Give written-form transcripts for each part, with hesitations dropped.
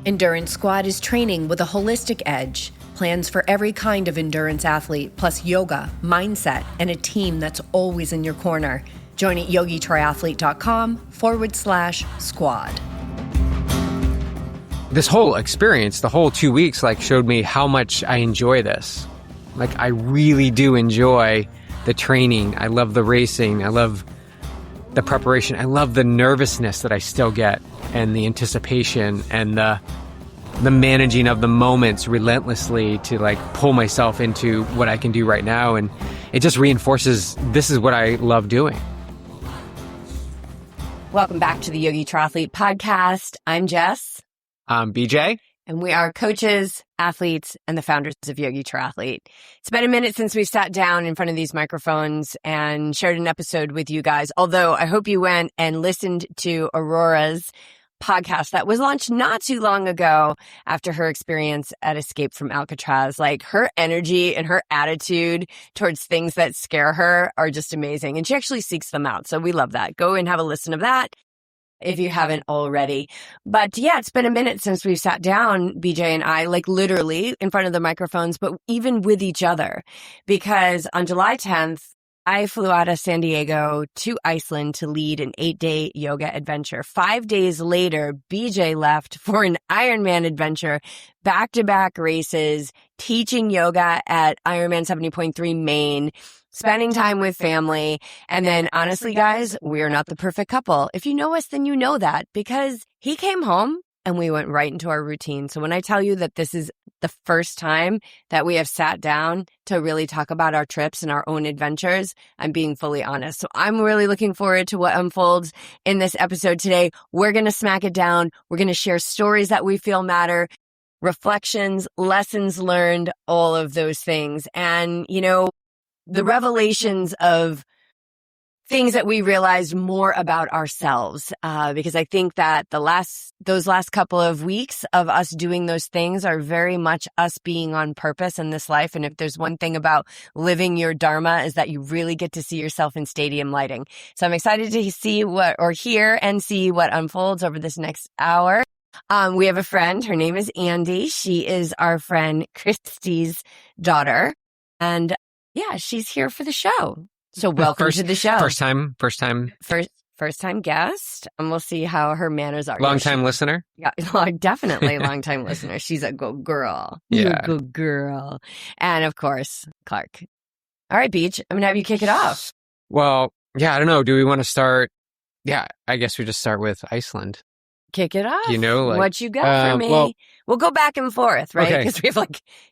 Endurance Squad is training with a holistic edge. Plans for every kind of endurance athlete, plus yoga, mindset, and a team that's always in your corner. Join at yogitriathlete.com/squad. This whole experience, the whole 2 weeks, showed me how much I enjoy this. I really do enjoy the training. I love the racing. I love the preparation. I love the nervousness that I still get, and the anticipation, and the managing of the moments relentlessly to pull myself into what I can do right now. And it just reinforces this is what I love doing. Welcome back to the Yogi Triathlete Podcast. I'm Jess. I'm BJ. And we are coaches, athletes, and the founders of Yogi Triathlete. It's been a minute since we've sat down in front of these microphones and shared an episode with you guys. Although I hope you went and listened to Aurora's podcast that was launched not too long ago after her experience at Escape from Alcatraz. Her energy and her attitude towards things that scare her are just amazing. And she actually seeks them out. So we love that. Go and have a listen of that if you haven't already. But yeah, it's been a minute since we've sat down, BJ and I, literally in front of the microphones, but even with each other. Because on July 10th, I flew out of San Diego to Iceland to lead an 8-day yoga adventure. 5 days later, BJ left for an Ironman adventure, back-to-back races, teaching yoga at Ironman 70.3 Maine, spending time with family. And then honestly, guys, we're not the perfect couple. If you know us, then you know that, because he came home and we went right into our routine. So when I tell you that this is the first time that we have sat down to really talk about our trips and our own adventures, I'm being fully honest. So I'm really looking forward to what unfolds in this episode today. We're going to smack it down. We're going to share stories that we feel matter, reflections, lessons learned, all of those things. And, the revelations of things that we realized more about ourselves, because I think that those last couple of weeks of us doing those things are very much us being on purpose in this life. And if there's one thing about living your dharma, is that you really get to see yourself in stadium lighting. So I'm excited to hear and see what unfolds over this next hour. We have a friend. Her name is Andy. She is our friend Christy's daughter. And yeah, she's here for the show. So welcome to the show. First time guest. And we'll see how her manners are. Long time listener? Yeah, definitely long time listener. She's a good girl. Yeah. You're a good girl. And of course, Clark. All right, Beach, I'm going to have you kick it off. Well, yeah, I don't know. Do we want to start? Yeah, I guess we just start with Iceland. Kick it off. What you got for me? Well, we'll go back and forth, right? Because we have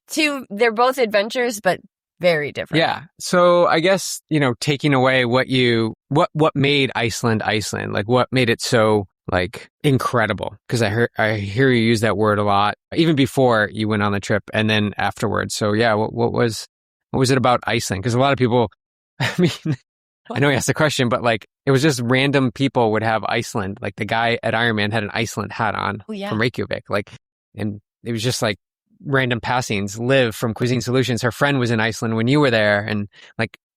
two, they're both adventures, but very different. Yeah. So I guess, taking away what made Iceland, what made it so incredible. Because I hear you use that word a lot, even before you went on the trip and then afterwards. So yeah, what was it about Iceland? Because a lot of people, I know you asked the question, but it was just random people would have Iceland. The guy at Ironman had an Iceland hat on from Reykjavik. And it was just random passings. Liv from Cuisine Solutions, her friend was in Iceland when you were there, and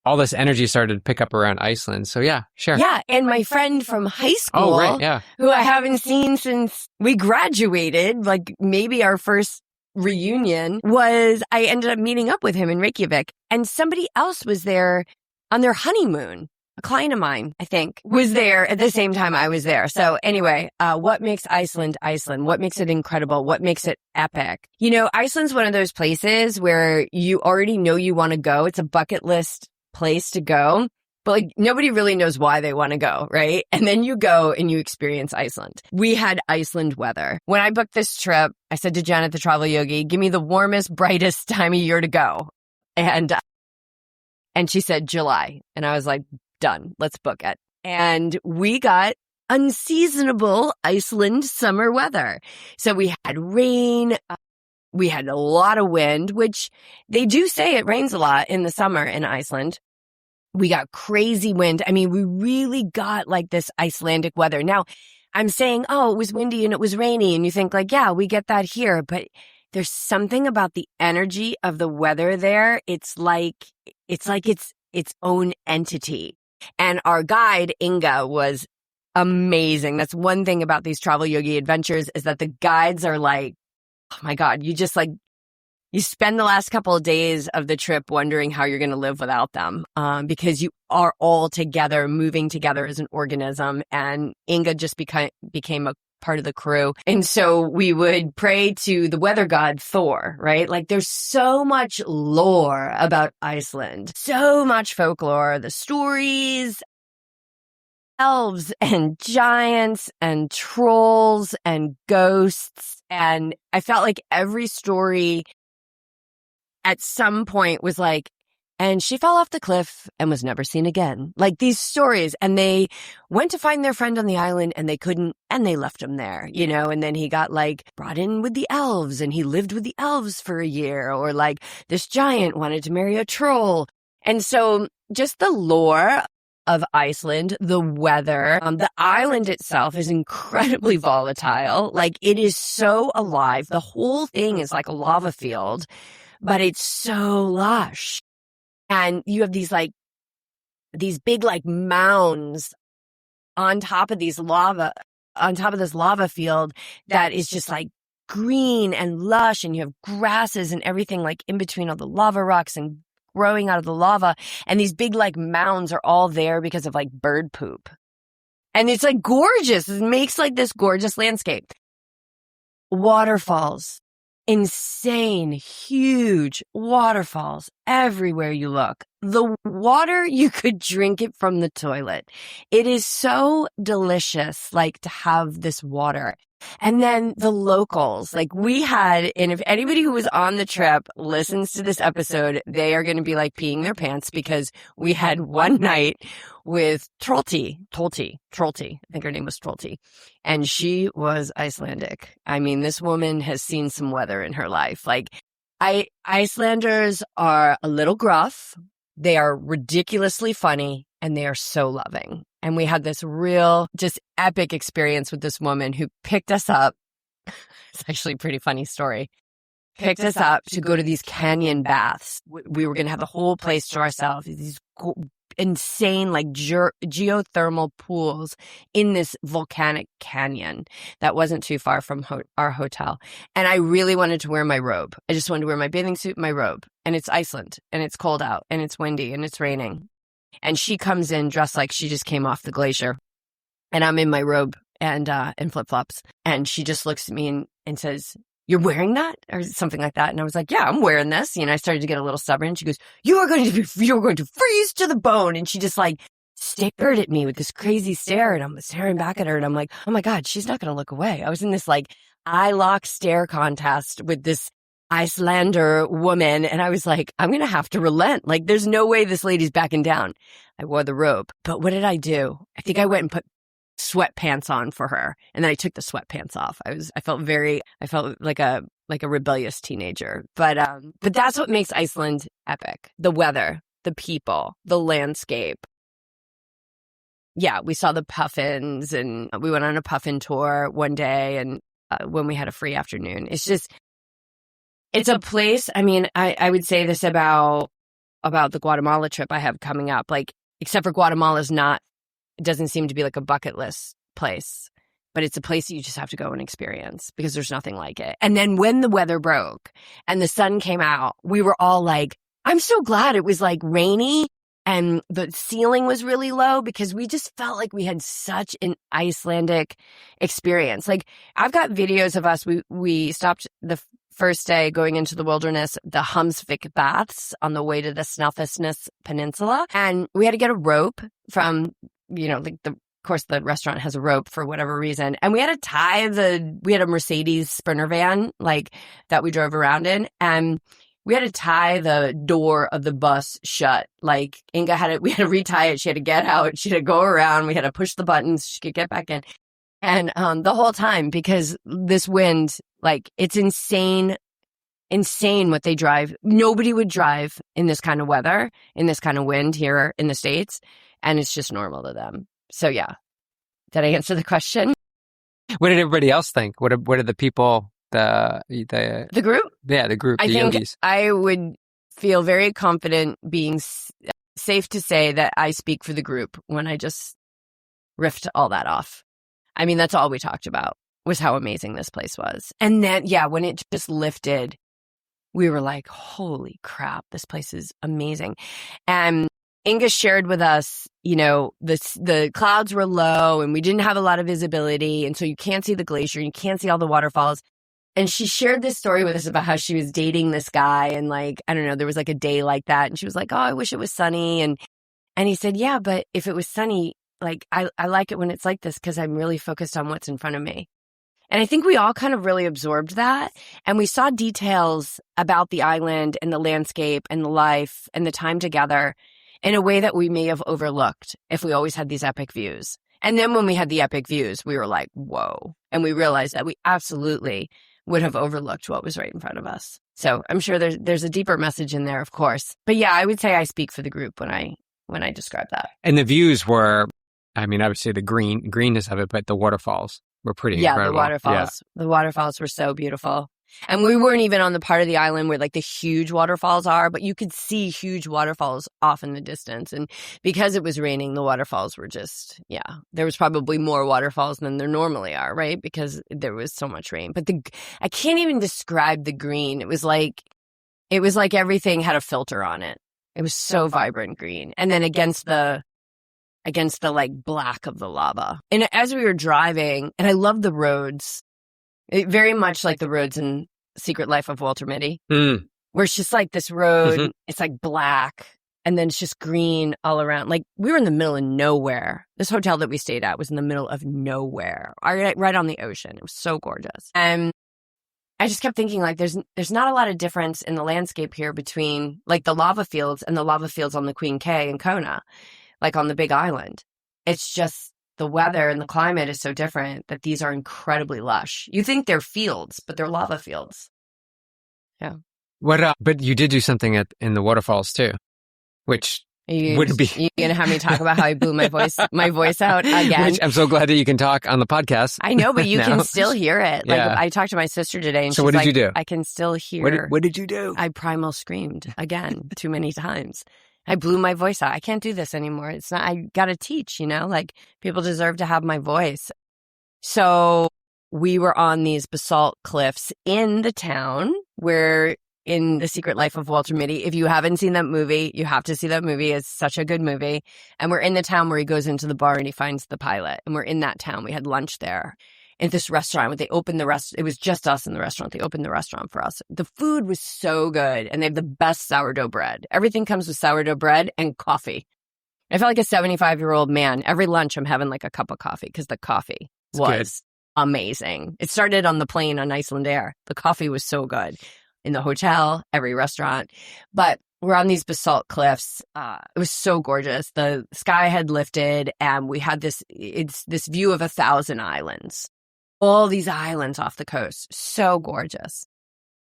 all this energy started to pick up around Iceland. So yeah, sure. Yeah, and my friend from high school, who I haven't seen since we graduated, maybe our first reunion, I ended up meeting up with him in Reykjavik, and somebody else was there on their honeymoon. A client of mine, I think, was there at the same time I was there. So anyway, what makes Iceland Iceland? What makes it incredible? What makes it epic? Iceland's one of those places where you already know you want to go. It's a bucket list place to go, but nobody really knows why they want to go, right? And then you go and you experience Iceland. We had Iceland weather. When I booked this trip, I said to Janet, the travel yogi, give me the warmest, brightest time of year to go. And she said July. And I was like, done. Let's book it. And we got unseasonable Iceland summer weather. So we had rain. We had a lot of wind, which they do say it rains a lot in the summer in Iceland. We got crazy wind. We really got this Icelandic weather. Now, I'm saying, oh, it was windy and it was rainy. And you think yeah, we get that here. But there's something about the energy of the weather there. It's its own entity. And our guide, Inga, was amazing. That's one thing about these travel yogi adventures is that the guides are like, oh my God, you just like, you spend the last couple of days of the trip wondering how you're going to live without them, because you are all together, moving together as an organism. And Inga just became a part of the crew. And so we would pray to the weather god Thor, right? Like there's so much lore about Iceland, so much folklore, the stories, elves and giants and trolls and ghosts. And I felt like every story at some point was like, and she fell off the cliff and was never seen again. Like these stories. And they went to find their friend on the island and they couldn't, and they left him there, you know, and then he got like brought in with the elves and he lived with the elves for a year, or like this giant wanted to marry a troll. And so just the lore of Iceland, the weather, the island itself is incredibly volatile. Like it is so alive. The whole thing is like a lava field, but it's so lush. And you have these big like mounds on top of this lava field that is just like green and lush, and you have grasses and everything like in between all the lava rocks and growing out of the lava. And these big like mounds are all there because of like bird poop. And it's like gorgeous. It makes like this gorgeous landscape. Waterfalls. Insane, huge waterfalls everywhere you look. The water, you could drink it from the toilet. It is so delicious, like to have this water. And then the locals, like we had, and if anybody who was on the trip listens to this episode, they are going to be like peeing their pants because we had one night with Trolti. I think her name was Trolti. And she was Icelandic. I mean, this woman has seen some weather in her life. Like Icelanders are a little gruff. They are ridiculously funny, and they are so loving. And we had this real, just epic experience with this woman who picked us up. It's actually a pretty funny story. Picked us up to go to these canyon baths. We were going to have the whole place to ourselves. These insane, like geothermal pools in this volcanic canyon that wasn't too far from our hotel. And I really wanted to wear my robe. I just wanted to wear my bathing suit, my robe. And it's Iceland, and it's cold out, and it's windy, and it's raining. And she comes in dressed like she just came off the glacier. And I'm in my robe and flip-flops. And she just looks at me and says, "You're wearing that?" or something like that. And I was like, "Yeah, I'm wearing this." You know, I started to get a little stubborn. She goes, you're going to freeze to the bone." And she just like stared at me with this crazy stare. And I'm staring back at her. And I'm like, oh my God, she's not going to look away. I was in this like eye lock stare contest with this Icelander woman. And I was like, I'm going to have to relent. Like, there's no way this lady's backing down. I wore the robe. But what did I do? I think I went and put sweatpants on for her. And then I took the sweatpants off. I felt like a rebellious teenager. But that's what makes Iceland epic. The weather, the people, the landscape. Yeah, we saw the puffins, and we went on a puffin tour one day, and when we had a free afternoon. It's a place. I mean, I would say this about the Guatemala trip I have coming up. Like, except for Guatemala's not, it doesn't seem to be like a bucket list place, but it's a place that you just have to go and experience because there's nothing like it. And then when the weather broke and the sun came out, we were all like, I'm so glad it was like rainy and the ceiling was really low, because we just felt like we had such an Icelandic experience. Like, I've got videos of us. We stopped the first day going into the wilderness, the Humsvik baths on the way to the Snæfellsnes Peninsula. And we had to get a rope from, you know, like of course the restaurant has a rope for whatever reason. And we had to tie we had a Mercedes Sprinter van, like, that we drove around in. And we had to tie the door of the bus shut. Like, Inga we had to retie it. She had to get out. She had to go around. We had to push the buttons. She could get back in. And the whole time, because this wind, like, it's insane what they drive. Nobody would drive in this kind of weather, in this kind of wind here in the States. And it's just normal to them. So yeah. Did I answer the question? What did everybody else think? What did the people, the group? Yeah, the group, the think yogis. I would feel very confident being safe to say that I speak for the group when I just riffed all that off. I mean, that's all we talked about was how amazing this place was. And then, yeah, when it just lifted, we were like, holy crap, this place is amazing. And Inga shared with us, the clouds were low and we didn't have a lot of visibility. And so you can't see the glacier, you can't see all the waterfalls. And she shared this story with us about how she was dating this guy. And like, I don't know, there was like a day like that. And she was like, oh, I wish it was sunny. And he said, yeah, but if it was sunny, like, I like it when it's like this because I'm really focused on what's in front of me. And I think we all kind of really absorbed that. And we saw details about the island and the landscape and the life and the time together in a way that we may have overlooked if we always had these epic views. And then when we had the epic views, we were like, whoa. And we realized that we absolutely would have overlooked what was right in front of us. So I'm sure there's a deeper message in there, of course. But yeah, I would say I speak for the group when I describe that. And the views were, I mean, I would say the greenness of it, but the waterfalls were pretty incredible. The waterfalls. Yeah. The waterfalls were so beautiful. And we weren't even on the part of the island where like the huge waterfalls are, but you could see huge waterfalls off in the distance. And because it was raining, the waterfalls were just, there was probably more waterfalls than there normally are, right? Because there was so much rain. But I can't even describe the green. It was like everything had a filter on it. It was so vibrant green. And then against the like black of the lava. And as we were driving, and I love the roads, very much like the roads in Secret Life of Walter Mitty, where it's just like this road, it's like black, and then it's just green all around. Like we were in the middle of nowhere. This hotel that we stayed at was in the middle of nowhere, right on the ocean. It was so gorgeous. And I just kept thinking like there's not a lot of difference in the landscape here between like the lava fields and the lava fields on the Queen K and Kona, like on the Big Island. It's just the weather and the climate is so different that these are incredibly lush. You think they're fields, but they're lava fields. Yeah. But you did do something in the waterfalls too, which wouldn't be. You're going to have me talk about how I blew my voice out again. Which I'm so glad that you can talk on the podcast. I know, but you can still hear it. Like I talked to my sister today and so she's what did like, you do? I can still hear. What did you do? I primal screamed again too many times. I blew my voice out. I can't do this anymore. It's not, I got to teach, like people deserve to have my voice. So we were on these basalt cliffs in the town where in The Secret Life of Walter Mitty, if you haven't seen that movie, you have to see that movie. It's such a good movie. And we're in the town where he goes into the bar and he finds the pilot. And we're in that town. We had lunch there. In this restaurant, when they opened it was just us in the restaurant. They opened the restaurant for us. The food was so good, and they have the best sourdough bread. Everything comes with sourdough bread and coffee. I felt like a 75-year-old man. Every lunch, I'm having like a cup of coffee because the coffee was amazing. It started on the plane on Iceland Air. The coffee was so good in the hotel, every restaurant. But we're on these basalt cliffs. It was so gorgeous. The sky had lifted, and we had this view of 1,000 islands. All these islands off the coast. So gorgeous.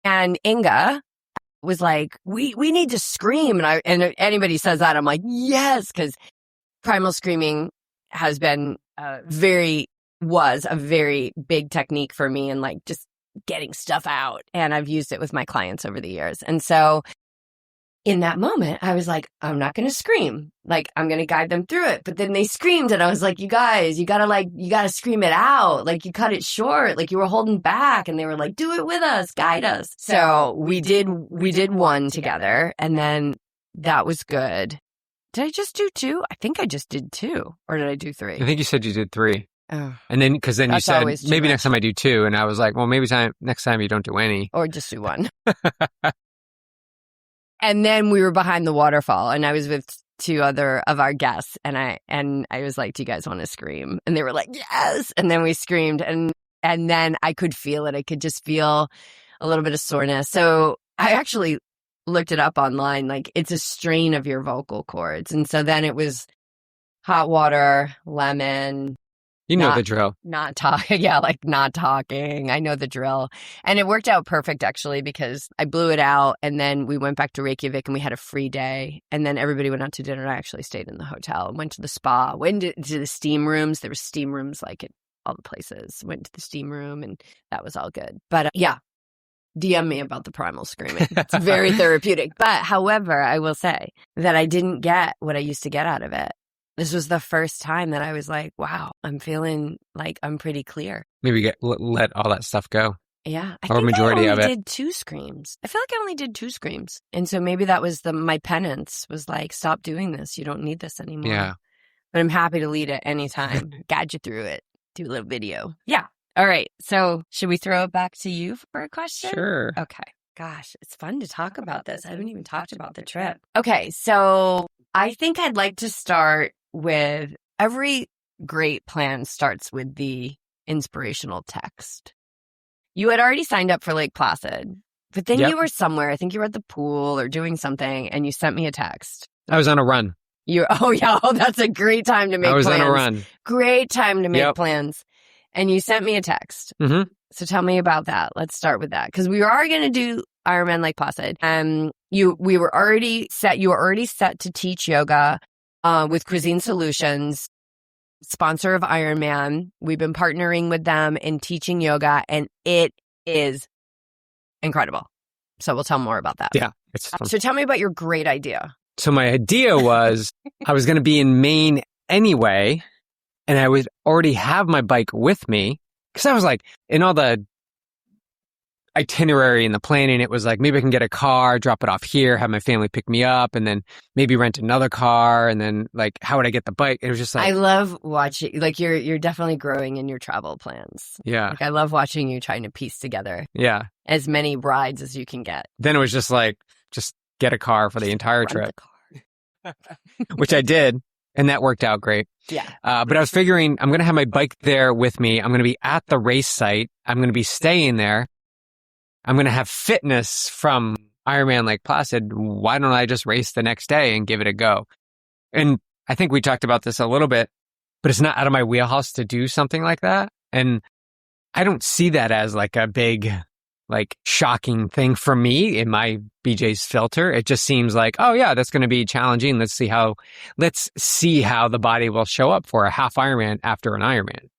And Inga was like, we need to scream. And if anybody says that, I'm like, yes, because primal screaming has been was a very big technique for me and like just getting stuff out. And I've used it with my clients over the years. And so in that moment, I was like, I'm not going to scream. Like, I'm going to guide them through it. But then they screamed and I was like, you guys, you got to scream it out. Like, you cut it short. Like, you were holding back. And they were like, do it with us, guide us. So we did one together. And then that was good. Did I just do 2? I think I just did 2. Or did I do 3? I think you said you did 3. Oh. And then, because then you said, maybe much. Next time I do 2. And I was like, well, maybe next time you don't do any. Or just do 1. And then we were behind the waterfall and I was with 2 other of our guests and I was like, do you guys want to scream? And they were like, yes. And then we screamed and then I could feel it. I could just feel a little bit of soreness. So I actually looked it up online. Like, it's a strain of your vocal cords. And so then it was hot water, lemon. You know the drill. Not talking. Yeah, like not talking. I know the drill. And it worked out perfect, actually, because I blew it out. And then we went back to Reykjavik and we had a free day. And then everybody went out to dinner. And I actually stayed in the hotel and went to the spa, went to the steam rooms. There were steam rooms like at all the places. Went to the steam room and that was all good. But yeah, DM me about the primal screaming. It's very therapeutic. But however, I will say that I didn't get what I used to get out of it. This was the first time that I was like, wow, I'm feeling like I'm pretty clear. Maybe let all that stuff go. Yeah. Or majority of it. I did 2 screams. I feel like I only did 2 screams. And so maybe that was my penance was like, stop doing this. You don't need this anymore. Yeah. But I'm happy to lead it anytime. Guide you through it. Do a little video. Yeah. All right. So should we throw it back to you for a question? Sure. Okay. Gosh, it's fun to talk about this. I haven't even talked about the trip. Okay. So I think I'd like to start with every great plan starts with the inspirational text. You had already signed up for Lake Placid, but then you were somewhere. I think you were at the pool or doing something, and you sent me a text. I was on a run. That's a great time to make plans. I was on a run. Great time to make plans. And you sent me a text. Mm-hmm. So tell me about that. Let's start with that. Because we are going to do Ironman Lake Placid. You were already set to teach yoga with Cuisine Solutions, sponsor of Ironman. We've been partnering with them in teaching yoga, and it is incredible. So we'll tell more about that. Yeah. It's fun. So tell me about your great idea. So my idea was I was going to be in Maine anyway, and I would already have my bike with me because I was like, in all the itinerary and the planning, it was like, maybe I can get a car, drop it off here, have my family pick me up, and then maybe rent another car. And then like, how would I get the bike? It was just like, I love watching, like you're definitely growing in your travel plans. Yeah. Like I love watching you trying to piece together as many rides as you can get. Then it was just like, just get a car for the entire trip, which I did. And that worked out great. Yeah. But I was figuring I'm going to have my bike there with me. I'm going to be at the race site. I'm going to be staying there. I'm going to have fitness from Ironman Lake Placid. Why don't I just race the next day and give it a go? And I think we talked about this a little bit, but it's not out of my wheelhouse to do something like that. And I don't see that as like a big, like shocking thing for me in my BJ's filter. It just seems like, oh yeah, that's going to be challenging. Let's see how the body will show up for a half Ironman after an Ironman.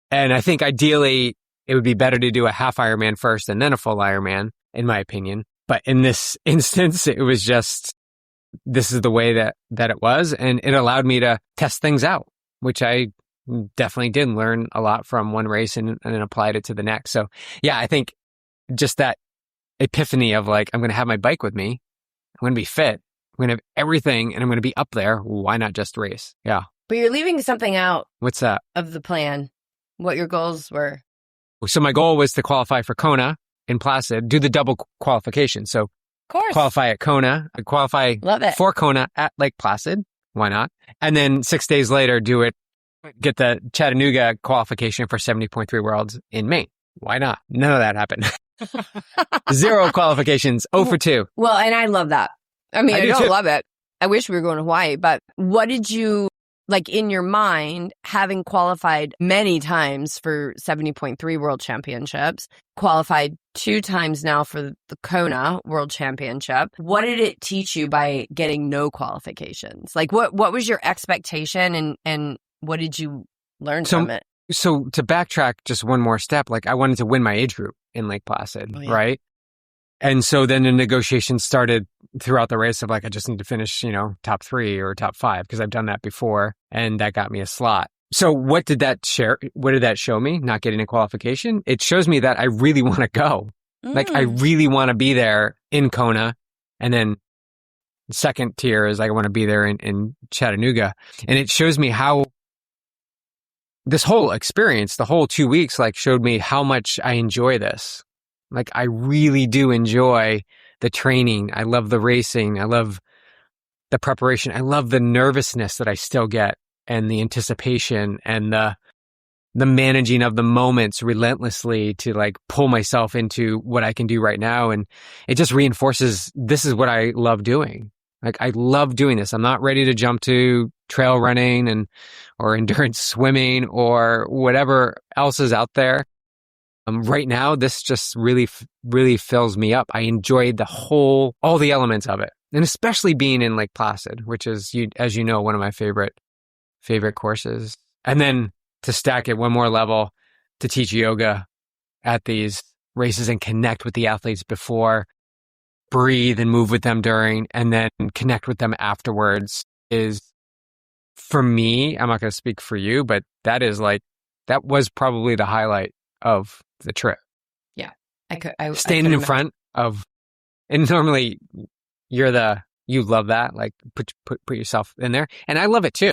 And I think ideally it would be better to do a half Ironman first and then a full Ironman, in my opinion. But in this instance, it was just, this is the way that it was. And it allowed me to test things out, which I definitely did learn a lot from one race and applied it to the next. So yeah, I think just that epiphany of like, I'm going to have my bike with me. I'm going to be fit. I'm going to have everything and I'm going to be up there. Why not just race? Yeah. But you're leaving something out. What's that? Of the plan. What your goals were. So my goal was to qualify for Kona and Placid, do the double qualification. So of course. Qualify at Kona, qualify for Kona at Lake Placid. Why not? And then 6 days later, get the Chattanooga qualification for 70.3 Worlds in Maine. Why not? None of that happened. 0 qualifications, 0 for 2. Well, and I love that. I mean, I don't love it. I wish we were going to Hawaii, but what did you, like in your mind, having qualified many times for 70.3 World Championships, qualified 2 times now for the Kona World Championship, what did it teach you by getting no qualifications? Like what was your expectation and what did you learn from it? So to backtrack just one more step, like I wanted to win my age group in Lake Placid, right? And so then the negotiations started throughout the race of like, I just need to finish, top 3 or top 5 because I've done that before and that got me a slot. So what did that show me? Not getting a qualification? It shows me that I really want to go. Like I really want to be there in Kona. And then the second tier is like, I want to be there in Chattanooga. And it shows me how this whole experience, the whole 2 weeks, like showed me how much I enjoy this. Like I really do enjoy the training. I love the racing. I love the preparation. I love the nervousness that I still get and the anticipation and the managing of the moments relentlessly to like pull myself into what I can do right now. And it just reinforces this is what I love doing. Like I love doing this. I'm not ready to jump to trail running or endurance swimming or whatever else is out there. Right now, this just really fills me up. I enjoyed all the elements of it. And especially being in Lake Placid, which is, as you know, one of my favorite courses. And then to stack it one more level, to teach yoga at these races and connect with the athletes before, breathe and move with them during, and then connect with them afterwards is for me, I'm not going to speak for you, but that was probably the highlight of the trip. Yeah. Standing in front of, and normally you love that, like put yourself in there. And I love it too.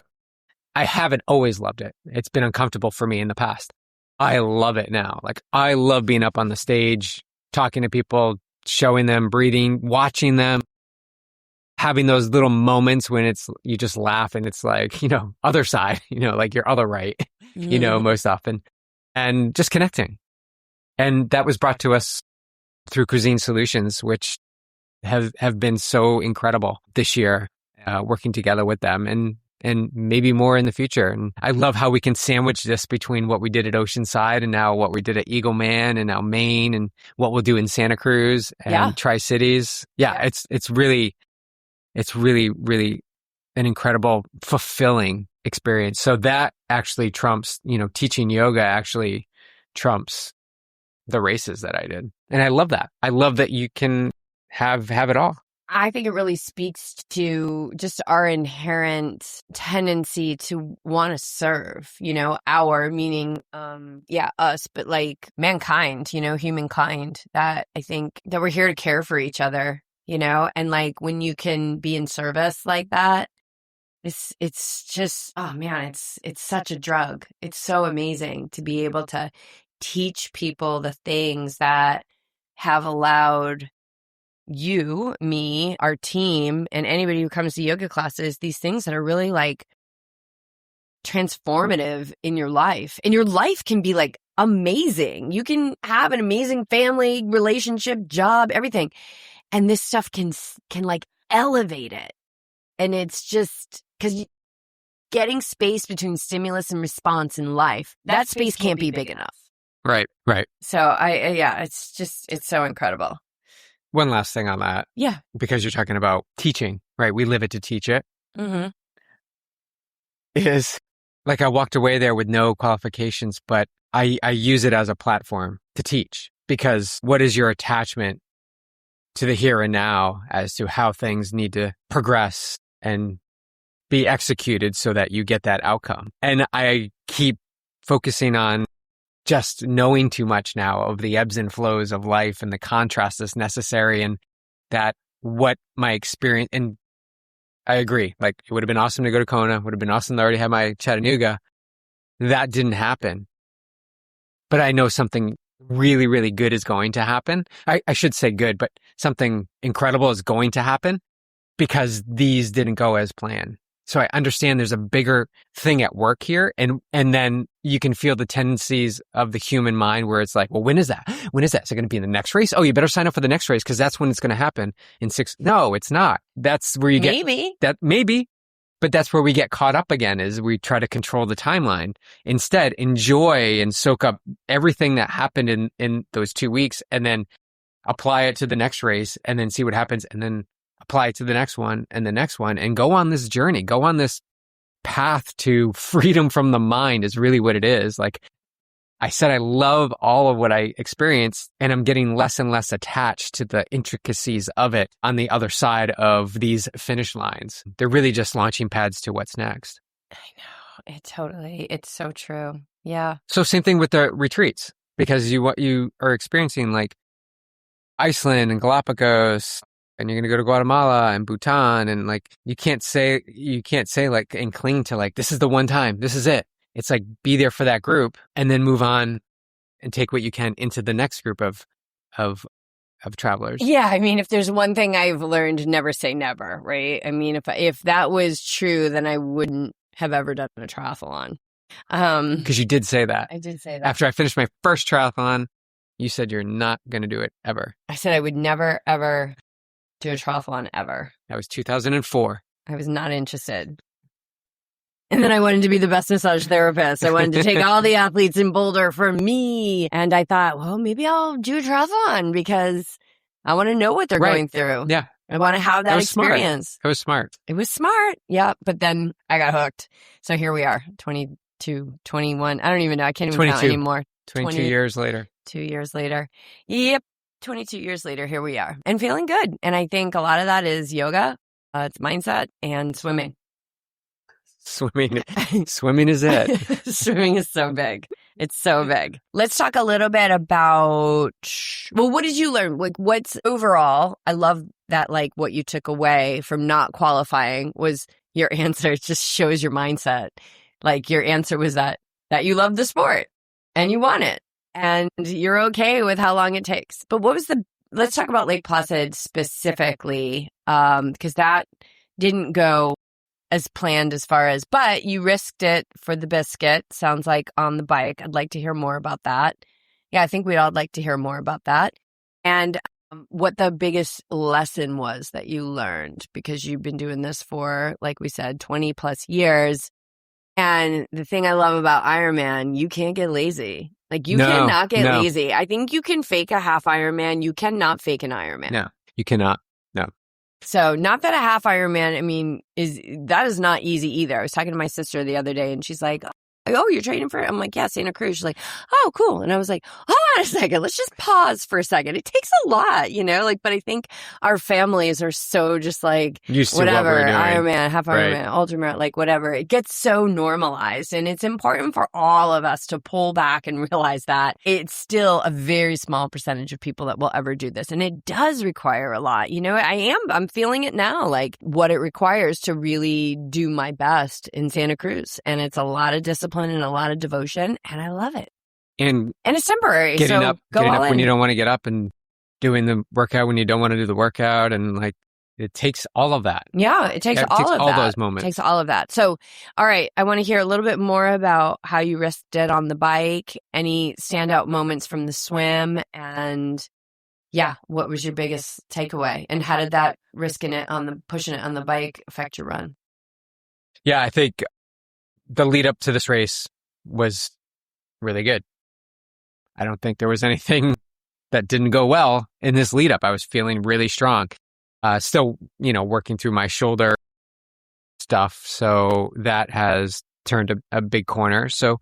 I haven't always loved it. It's been uncomfortable for me in the past. I love it now. Like I love being up on the stage, talking to people, showing them, breathing, watching them, having those little moments when you just laugh and it's like, other side, like your other right, most often, and just connecting. And that was brought to us through Cuisine Solutions, which have been so incredible this year, working together with them and maybe more in the future. And I love how we can sandwich this between what we did at Oceanside and now what we did at Eagle Man and now Maine and what we'll do in Santa Cruz and Tri-Cities. Yeah. It's really, really an incredible, fulfilling experience. So that actually trumps, teaching yoga actually trumps the races that I did. And I love that. I love that you can have it all. I think it really speaks to just our inherent tendency to want to serve, our meaning, us, but like mankind, humankind, that I think that we're here to care for each other, and like when you can be in service like that, it's just, oh man, it's such a drug. It's so amazing to be able to teach people the things that have allowed you, me, our team, and anybody who comes to yoga classes, these things that are really like transformative in your life. And your life can be like amazing. You can have an amazing family, relationship, job, everything. And this stuff can like elevate it. And it's just because getting space between stimulus and response in life, that space can't be big enough. Right. So it's so incredible. One last thing on that. Yeah. Because you're talking about teaching, right? We live it to teach it. Mm-hmm. Is like I walked away there with no qualifications, but I use it as a platform to teach, because what is your attachment to the here and now as to how things need to progress and be executed so that you get that outcome? And I keep focusing on just knowing too much now of the ebbs and flows of life and the contrast that's necessary, and that what my experience, and I agree, like it would have been awesome to go to Kona, would have been awesome to already have my Chattanooga. That didn't happen. But I know something really, really good is going to happen. I should say good, but something incredible is going to happen because these didn't go as planned. So I understand there's a bigger thing at work here. And then you can feel the tendencies of the human mind where it's like, well, when is that? When is that? Is it going to be in the next race? Oh, you better sign up for the next race because that's when it's going to happen in 6. No, it's not. That's where you maybe, but that's where we get caught up again, is we try to control the timeline. Instead, enjoy and soak up everything that happened in those 2 weeks and then apply it to the next race and then see what happens and then apply it to the next one and the next one and go on this journey, go on this path to freedom from the mind is really what it is. Like I said, I love all of what I experienced and I'm getting less and less attached to the intricacies of it on the other side of these finish lines. They're really just launching pads to what's next. I know. It's so true. Yeah. So same thing with the retreats, because what you are experiencing, like Iceland and Galapagos, and you're going to go to Guatemala and Bhutan, and like, you can't say like, and cling to like, this is the one time, this is it. It's like, be there for that group and then move on and take what you can into the next group of travelers. Yeah. I mean, if there's one thing I've learned, never say never, right? I mean, if that was true, then I wouldn't have ever done a triathlon. Because you did say that. I did say that. After I finished my first triathlon, you said you're not going to do it ever. I said I would never, ever do a triathlon ever. That was 2004. I was not interested. And then I wanted to be the best massage therapist. I wanted to take all the athletes in Boulder for me. And I thought, well, maybe I'll do a triathlon because I want to know what they're going through. Yeah. I want to have that experience. It was smart. It was smart. Yeah. But then I got hooked. So here we are, 22, 21. I don't even know. I can't even count anymore. 22 years later. 2 years later. Yep. 22 years later, here we are and feeling good. And I think a lot of that is yoga, it's mindset and swimming. Swimming is it. Swimming is so big. It's so big. Let's talk a little bit about, well, what did you learn? Like, what's overall, I love that, like, what you took away from not qualifying was your answer. It just shows your mindset. Like, your answer was that you love the sport and you want it and you're okay with how long it takes. But let's talk about Lake Placid specifically, because that didn't go as planned but you risked it for the biscuit, sounds like, on the bike. I'd like to hear more about that. Yeah, I think we'd all like to hear more about that. And what the biggest lesson was that you learned, because you've been doing this for, like we said, 20 plus years. And the thing I love about Ironman, you can't get lazy. Like, you cannot get lazy. I think you can fake a half Ironman. You cannot fake an Ironman. No, you cannot. No. So, not that a half Ironman, I mean, that is not easy either. I was talking to my sister the other day and she's like, oh, you're training for it? I'm like, yeah, Santa Cruz. She's like, oh, cool. And I was like, hold on a second. Let's just pause for a second. It takes a lot, like, but I think our families are so just like, used to whatever, what we're doing. Ironman, half Ironman, ultramarathon, like whatever. It gets so normalized. And it's important for all of us to pull back and realize that it's still a very small percentage of people that will ever do this. And it does require a lot. I'm feeling it now, like what it requires to really do my best in Santa Cruz. And it's a lot of discipline and a lot of devotion, and I love it. And it's temporary. Getting up when you don't want to get up, and doing the workout when you don't want to do the workout, and like it takes all of that. Yeah, it takes all those moments. It takes all of that. So, all right, I want to hear a little bit more about how you risked it on the bike, any standout moments from the swim, and what was your biggest takeaway, and how did that pushing it on the bike affect your run? Yeah, I think the lead up to this race was really good. I don't think there was anything that didn't go well in this lead up. I was feeling really strong. Still, working through my shoulder stuff. So that has turned a big corner. So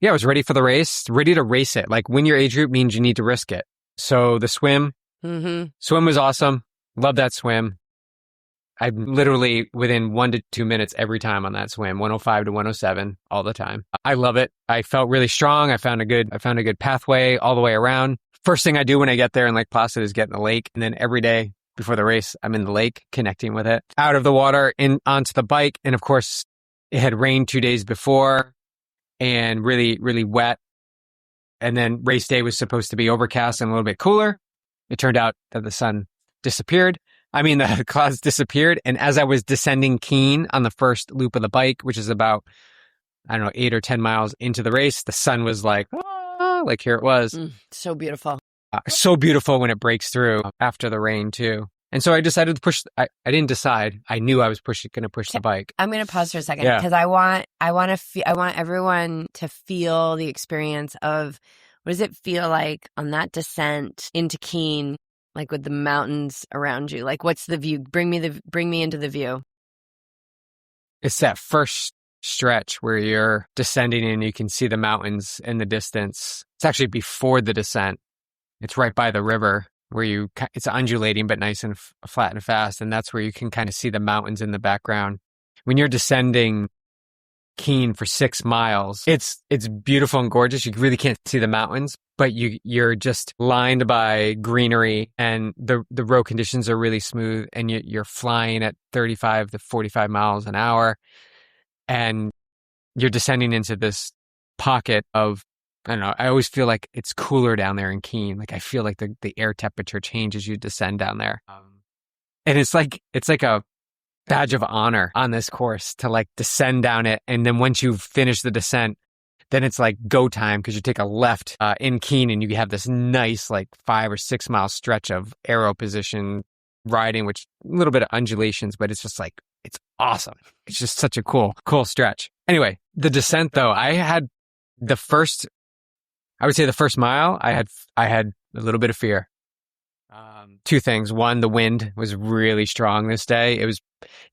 I was ready for the race, ready to race it. Like, win your age group means you need to risk it. So the swim was awesome. Love that swim. I'm literally within 1 to 2 minutes every time on that swim, 105 to 107 all the time. I love it. I felt really strong. I found a good pathway all the way around. First thing I do when I get there in Lake Placid is get in the lake. And then every day before the race, I'm in the lake connecting with it. Out of the water, onto the bike. And of course, it had rained 2 days before and really, really wet. And then race day was supposed to be overcast and a little bit cooler. It turned out that the sun disappeared. The clouds disappeared. And as I was descending Keene on the first loop of the bike, which is about, 8 or 10 miles into the race, the sun was like here it was. So beautiful. So beautiful when it breaks through after the rain too. And so I decided to push. I didn't decide. I knew I was going to push the bike. I'm going to pause for a second because I want everyone to feel the experience of, what does it feel like on that descent into Keene? Like, with the mountains around you, like, what's the view? Bring me into the view. It's that first stretch where you're descending and you can see the mountains in the distance. It's actually before the descent. It's right by the river where it's undulating, but nice and flat and fast. And that's where you can kind of see the mountains in the background. When you're descending Keene for 6 miles, it's beautiful and gorgeous. You really can't see the mountains, but you're just lined by greenery, and the road conditions are really smooth, and you're flying at 35 to 45 miles an hour, and you're descending into this pocket of, I don't know, I always feel like it's cooler down there in Keene. Like, I feel like the air temperature changes as you descend down there. And it's like a badge of honor on this course to like descend down it. And then once you've finished the descent, then it's like go time, because you take a left in Keene and you have this nice like 5 or 6 mile stretch of aero position riding, which a little bit of undulations, but it's just like, it's awesome. It's just such a cool stretch. Anyway, the descent though, I would say the first mile, I had a little bit of fear. Two things. One, the wind was really strong this day.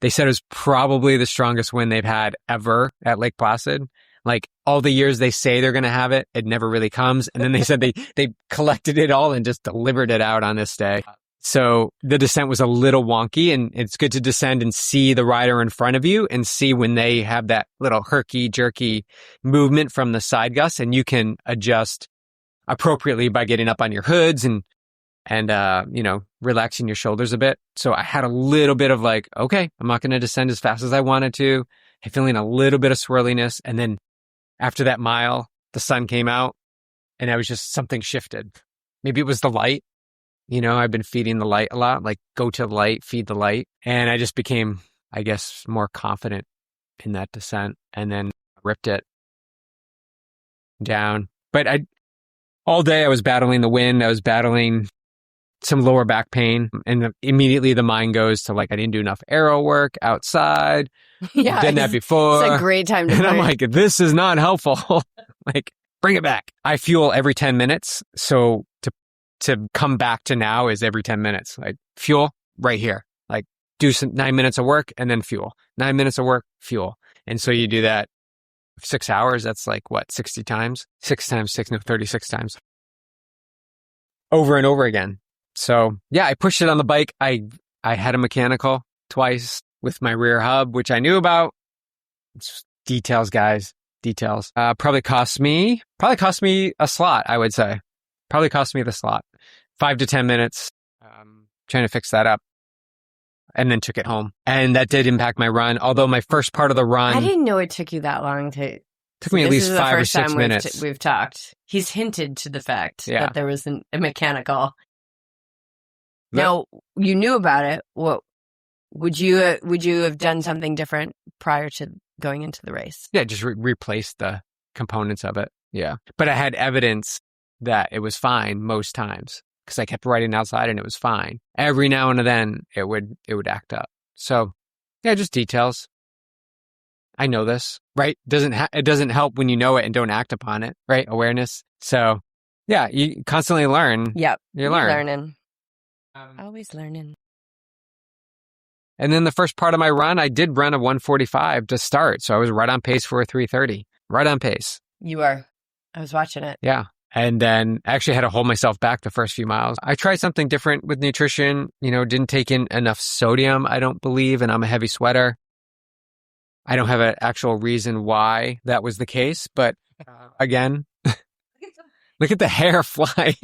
They said it was probably the strongest wind they've had ever at Lake Placid. Like, all the years they say they're going to have it, it never really comes. And then they said they collected it all and just delivered it out on this day. So the descent was a little wonky, and it's good to descend and see the rider in front of you and see when they have that little herky jerky movement from the side gusts, and you can adjust appropriately by getting up on your hoods and relaxing your shoulders a bit. So I had a little bit of like, okay, I'm not going to descend as fast as I wanted to. I'm feeling a little bit of swirliness. And then after that mile, the sun came out and I was just, something shifted. Maybe it was the light. I've been feeding the light a lot, like go to the light, feed the light. And I just became, I guess, more confident in that descent and then ripped it down. But all day I was battling the wind. I was battling some lower back pain, and immediately the mind goes to like, I didn't do enough aero work outside. Yeah, done that before. It's a great time to And I'm like, this is not helpful. Like, bring it back. I fuel every 10 minutes. So to come back to now is every 10 minutes. Like, fuel right here. Like, do some 9 minutes of work and then fuel. 9 minutes of work, fuel. And so you do that 6 hours. That's like what, 60 times? 6 times 6, no, 36 times. Over and over again. So yeah, I pushed it on the bike. I had a mechanical twice with my rear hub, which I knew about. It's details, guys. Details. Probably cost me a slot, I would say. Probably cost me the slot. 5 to 10 minutes trying to fix that up. And then took it home. And that did impact my run. Although my first part of the run... I didn't know it took you that long to... Took me at least 5 or 6 minutes. We've talked. He's hinted to the fact that there was a mechanical. Now, you knew about it. What would you have done something different prior to going into the race? Yeah, just replace the components of it. Yeah. But I had evidence that it was fine most times because I kept riding outside and it was fine. Every now and then it would act up. So yeah, just details. I know this, right? It doesn't help when you know it and don't act upon it, right? Awareness. So yeah, you constantly learn. Yep. You learn. Learning. Always learning. And then the first part of my run, I did run a 1:45 to start. So I was right on pace for a 3:30. Right on pace. You were. I was watching it. Yeah. And then I actually had to hold myself back the first few miles. I tried something different with nutrition, didn't take in enough sodium, I don't believe, and I'm a heavy sweater. I don't have an actual reason why that was the case, but again, look at the hair fly.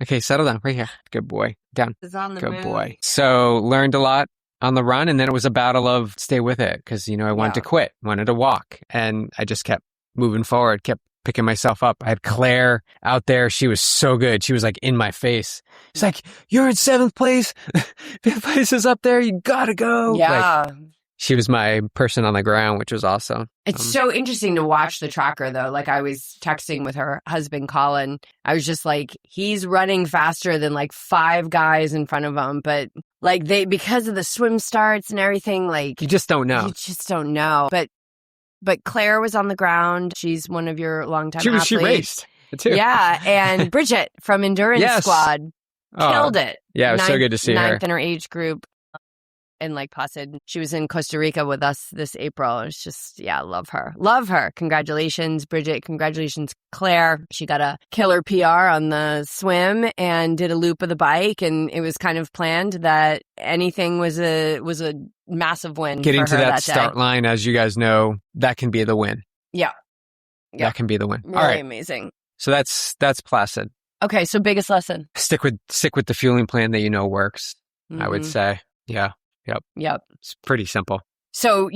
Okay, settle down right here. Good boy. Down. It's on the Good moon. boy. So learned a lot on the run, and then it was a battle of stay with it because, I wanted to quit, wanted to walk, and I just kept moving forward, kept picking myself up. I had Claire out there. She was so good. She was like in my face. She's like, you're in 7th place. 5th place is up there. You gotta go. Yeah. Like, she was my person on the ground, which was awesome. It's so interesting to watch the tracker, though. Like, I was texting with her husband, Colin. I was just like, he's running faster than like 5 guys in front of him. But like because of the swim starts and everything, like... You just don't know. You just don't know. But Claire was on the ground. She's one of your longtime athletes. She raced, too. Yeah, and Bridget from Endurance Squad killed it. Yeah, it was so good to see her. 9th in her age group in Lake Placid. She was in Costa Rica with us this April. It's just, love her. Love her. Congratulations, Bridget. Congratulations, Claire. She got a killer PR on the swim and did a loop of the bike, and it was kind of planned that anything was a massive win. Getting for her to that start line, as you guys know, that can be the win. Yeah. That can be the win. Really all right. Amazing. So that's Placid. Okay, so biggest lesson. Stick with the fueling plan that works, I would say. Yeah. Yep. It's pretty simple. So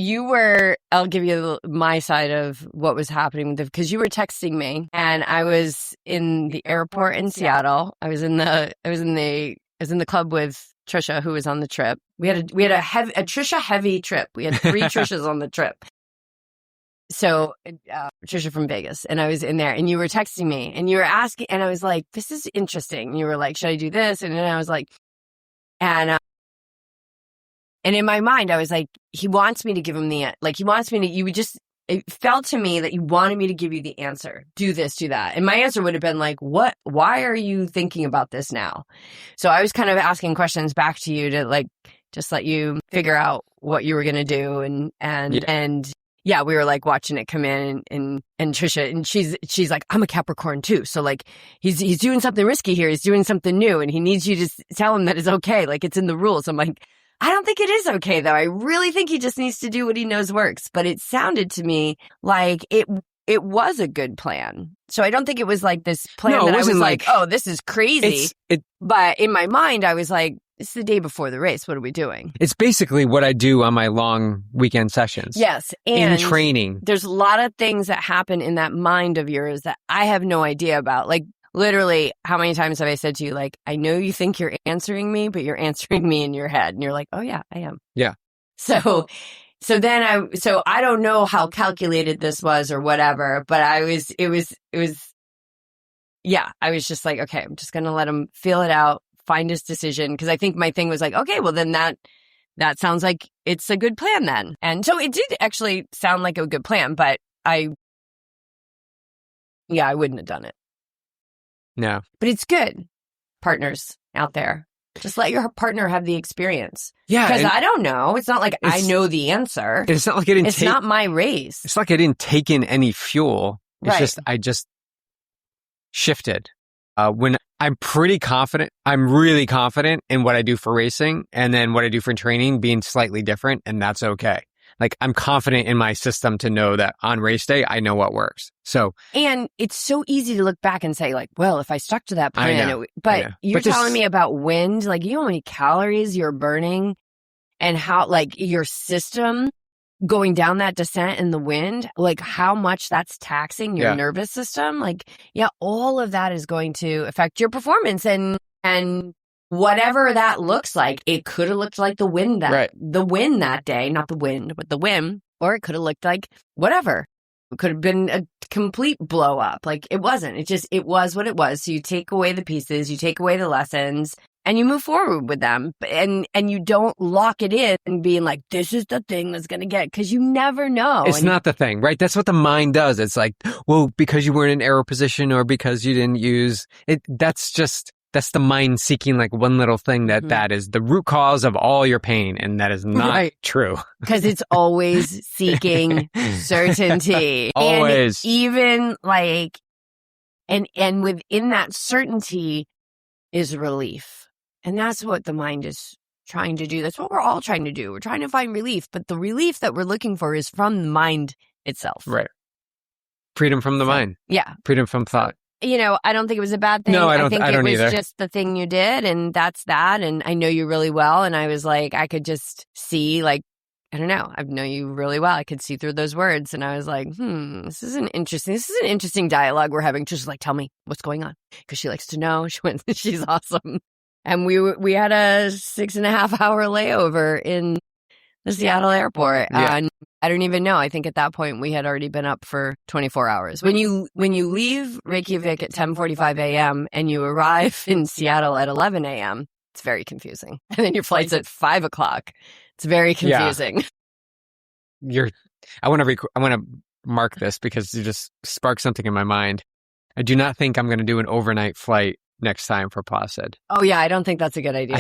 I'll give you my side of what was happening because you were texting me and I was in the airport in Seattle. I was in the club with Trisha, who was on the trip. We had a Trisha heavy trip. We had 3 Trishas on the trip. So Trisha from Vegas, and I was in there, and you were texting me, and you were asking, and I was like, "This is interesting." And you were like, "Should I do this?" And then I was like, and in my mind, I was like, "He wants me to give him he wants me to." It felt to me that you wanted me to give you the answer. Do this, do that. And my answer would have been like, what? Why are you thinking about this now? So I was kind of asking questions back to you to just let you figure out what you were going to do. And yeah, we were like watching it come in and Trisha, and she's like, I'm a Capricorn too. So like he's doing something risky here. He's doing something new and he needs you to tell him that it's okay. Like it's in the rules. I'm like, I don't think it is okay though. I really think he just needs to do what he knows works. But it sounded to me like it was a good plan. So I don't think it was like this plan that I was like, oh, this is crazy. But in my mind, I was like, it's the day before the race. What are we doing? It's basically what I do on my long weekend sessions. Yes. And in training. There's a lot of things that happen in that mind of yours that I have no idea about. Like literally, how many times have I said to you, like, I know you think you're answering me, but you're answering me in your head. And you're like, oh yeah, I am. Yeah. So I don't know how calculated this was or whatever, but I was just like, okay, I'm just going to let him feel it out, find his decision. Cause I think my thing was like, okay, well then that sounds like it's a good plan then. And so it did actually sound like a good plan, but I wouldn't have done it. No. But it's good, partners out there. Just let your partner have the experience. Yeah. Because I don't know. It's not like I know the answer. It's not like it's not my race. It's like I didn't take in any fuel. It's right. just, I just shifted. When I'm pretty confident, I'm really confident in what I do for racing and then what I do for training being slightly different. And that's okay. Like I'm confident in my system to know that on race day, I know what works. So, and it's so easy to look back and say like, well, if I stuck to that plan, but you're but telling me about wind, like you know how many calories you're burning and how like your system going down that descent in the wind, like how much that's taxing your nervous system. Like, yeah, all of that is going to affect your performance and whatever that looks like. It could have looked like the wind that day, not the wind, but the whim, or it could have looked like whatever. It could have been a complete blow up. Like it wasn't. It was what it was. So you take away the pieces, you take away the lessons, and you move forward with them. And you don't lock it in and being like, this is the thing that's going to get, because you never know. It's not the thing, right? That's what the mind does. It's like, well, because you weren't in arrow position or because you didn't use it. That's the mind seeking like one little thing that is the root cause of all your pain. And that is not true. Because it's always seeking certainty. Always. And even like, and within that certainty is relief. And that's what the mind is trying to do. That's what we're all trying to do. We're trying to find relief. But the relief that we're looking for is from the mind itself. Right. Freedom from the mind. Yeah. Freedom from thought. You know, I don't think it was a bad thing. No, I don't it was either. Just the thing you did, and that's that. And I know you really well. And I was like, I could just see, like, I don't know. I know you really well. I could see through those words. And I was like, this is an interesting dialogue we're having. Just like, tell me what's going on. Because she likes to know. She's awesome. And we had a 6.5 hour layover in the Seattle airport. And I don't even know. I think at that point we had already been up for 24 hours. When you leave Reykjavik at 10:45 a.m. and you arrive in Seattle at 11 a.m., it's very confusing. And then your flight's at 5 o'clock. It's very confusing. Yeah. I want to mark this because you just sparked something in my mind. I do not think I'm going to do an overnight flight next time for Placid. Oh yeah, I don't think that's a good idea.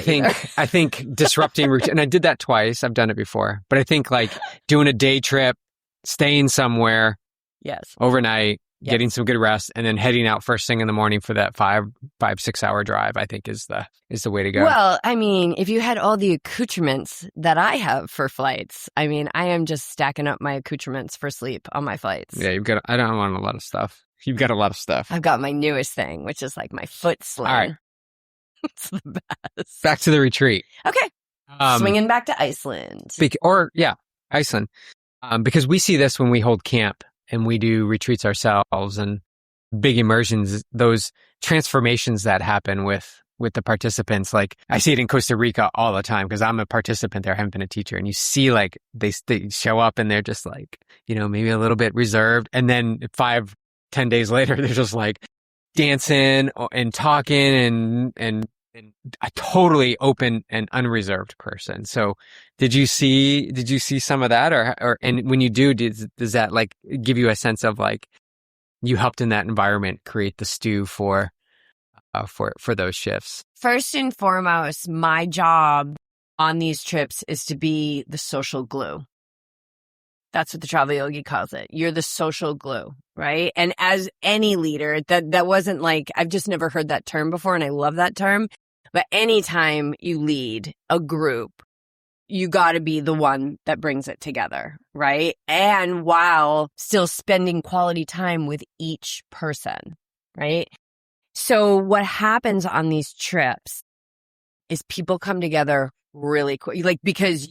I think disrupting routine, and I did that twice. I've done it before, but I think like doing a day trip, staying somewhere, overnight, getting some good rest, and then heading out first thing in the morning for that 5-6 hour drive, I think is the way to go. Well, I mean, if you had all the accoutrements that I have for flights, I mean, I am just stacking up my accoutrements for sleep on my flights. Yeah, I don't want a lot of stuff. You've got a lot of stuff. I've got my newest thing, which is like my foot sling. All right. It's the best. Back to the retreat. Okay. Swinging back to Iceland. Iceland. Because we see this when we hold camp and we do retreats ourselves and big immersions, those transformations that happen with the participants. Like I see it in Costa Rica all the time because I'm a participant there. I haven't been a teacher. And you see like they show up and they're just like, maybe a little bit reserved. And then 5-10 days later, they're just like dancing and talking and a totally open and unreserved person. So did you see some of that or and when you do, does that like give you a sense of like you helped in that environment create the stew for those shifts? First and foremost, my job on these trips is to be the social glue. That's what the travel yogi calls it. You're the social glue, right? And as any leader, that wasn't like, I've just never heard that term before, and I love that term. But anytime you lead a group, you got to be the one that brings it together, right? And while still spending quality time with each person, right? So what happens on these trips is people come together really quick, like, because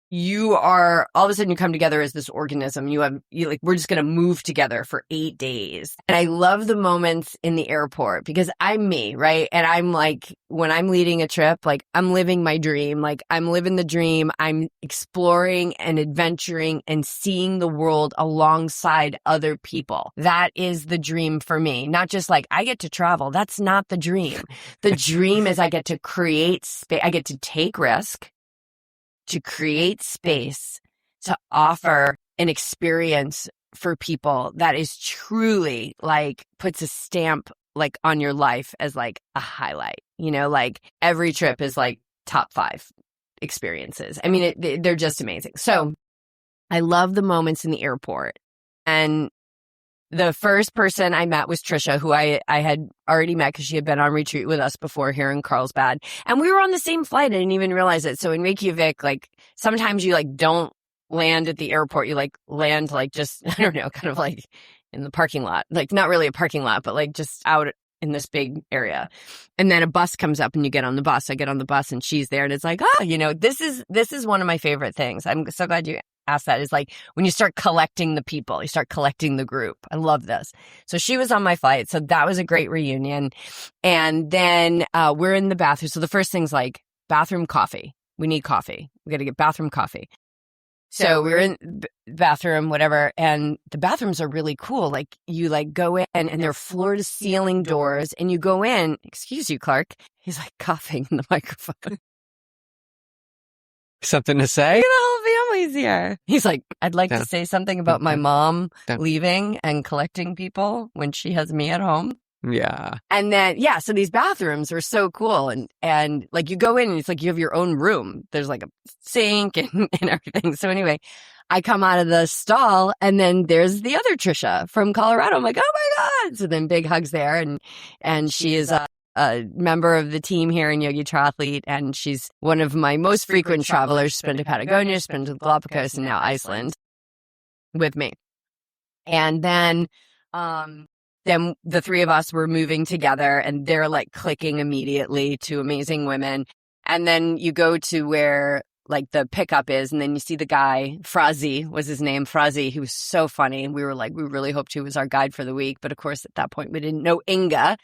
you are all of a sudden you come together as this organism. You like, we're just going to move together for 8 days. And I love the moments in the airport because I'm me, right? And I'm like, when I'm leading a trip, like I'm living my dream, like I'm living the dream. I'm exploring and adventuring and seeing the world alongside other people. That is the dream for me. Not just like I get to travel. That's not the dream. The dream is I get to create space. I get to take risk, to create space, to offer an experience for people that is truly like puts a stamp like on your life as like a highlight, like every trip is like top 5 experiences. I mean, they're just amazing. So I love the moments in the airport. And the first person I met was Trisha, who I had already met because she had been on retreat with us before here in Carlsbad. And we were on the same flight. I didn't even realize it. So in Reykjavik, like sometimes you like don't land at the airport. You like land like just, I don't know, kind of like in the parking lot, like not really a parking lot, but like just out in this big area. And then a bus comes up and you get on the bus. I get on the bus and she's there and it's like, this is one of my favorite things. I'm so glad you ask that, is like when you start collecting the people, you start collecting the group. I love this. So she was on my flight. So that was a great reunion. And then we're in the bathroom. So the first thing's like bathroom coffee. We need coffee. We got to get bathroom coffee. So we're in bathroom, whatever. And the bathrooms are really cool. Like you like go in and they're floor to ceiling doors and you go in. Excuse you, Clark. He's like coughing in the microphone. Something to say? The whole family's here. He's like, I'd like to say something about my mom leaving and collecting people when she has me at home. Yeah. And then, so these bathrooms are so cool. And like you go in and it's like you have your own room. There's like a sink and everything. So anyway, I come out of the stall and then there's the other Trisha from Colorado. I'm like, oh my God. So then big hugs there. And she is a member of the team here in Yogi Triathlete, and she's one of my most frequent travelers. She's been to Patagonia, she's been to Galapagos, and now Iceland with me. And then the three of us were moving together, and they're like clicking immediately to amazing women. And then you go to where like the pickup is, and then you see the guy, Frazi was his name, Frazi. He was so funny. We were like, we really hoped he was our guide for the week. But of course, at that point, we didn't know Inga,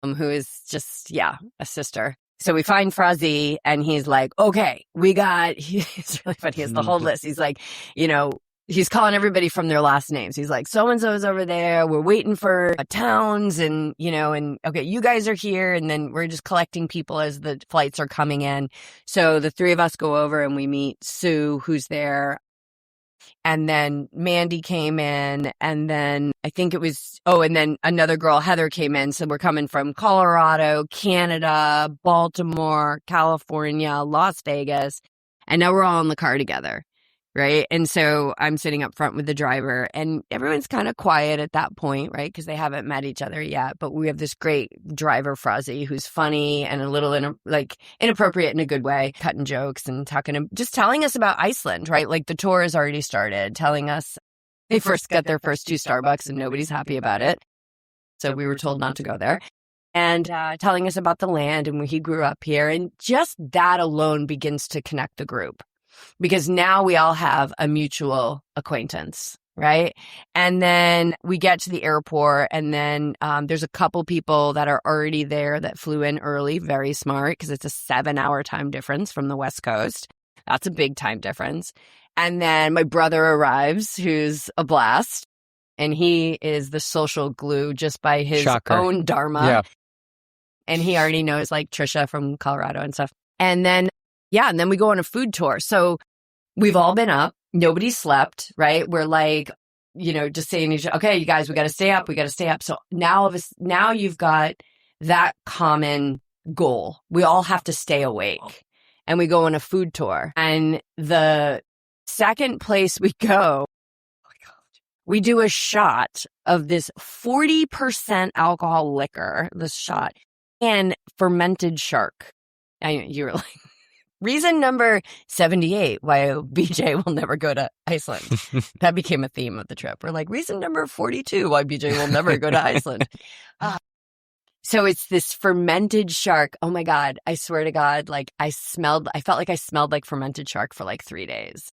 who is just, a sister. So we find Frazi and he's like, okay, he's really funny. He has the whole list. He's like, he's calling everybody from their last names. He's like, so-and-so's over there. We're waiting for towns and okay, you guys are here. And then we're just collecting people as the flights are coming in. So the three of us go over and we meet Sue, who's there. And then Mandy came in, and then I think it was, and then another girl, Heather, came in. So we're coming from Colorado, Canada, Baltimore, California, Las Vegas, and now we're all in the car together, right? And so I'm sitting up front with the driver, and everyone's kind of quiet at that point, right? Because they haven't met each other yet. But we have this great driver, Frazi, who's funny and a little inappropriate in a good way, cutting jokes and just telling us about Iceland, right? Like the tour has already started, telling us they first got their first 2 Starbucks and nobody's happy about it. So we were told not to go there. And telling us about the land and where he grew up here. And just that alone begins to connect the group. Because now we all have a mutual acquaintance, right? And then we get to the airport, and then there's a couple people that are already there that flew in early, very smart, because it's a 7-hour time difference from the West Coast. That's a big time difference. And then my brother arrives, who's a blast, and he is the social glue just by his own dharma. Yeah. And he already knows like Trisha from Colorado and stuff. And then and then we go on a food tour. So we've all been up. Nobody slept, right? We're like, just saying, okay, you guys, we got to stay up. We got to stay up. So now you've got that common goal. We all have to stay awake. And we go on a food tour. And the second place we go, we do a shot of this 40% alcohol liquor, this shot, and fermented shark. And you were like, reason number 78 why BJ will never go to Iceland. That became a theme of the trip. We're like, reason number 42 why BJ will never go to Iceland. So it's this fermented shark. Oh my God. I swear to God, like I felt like I smelled like fermented shark for like 3 days.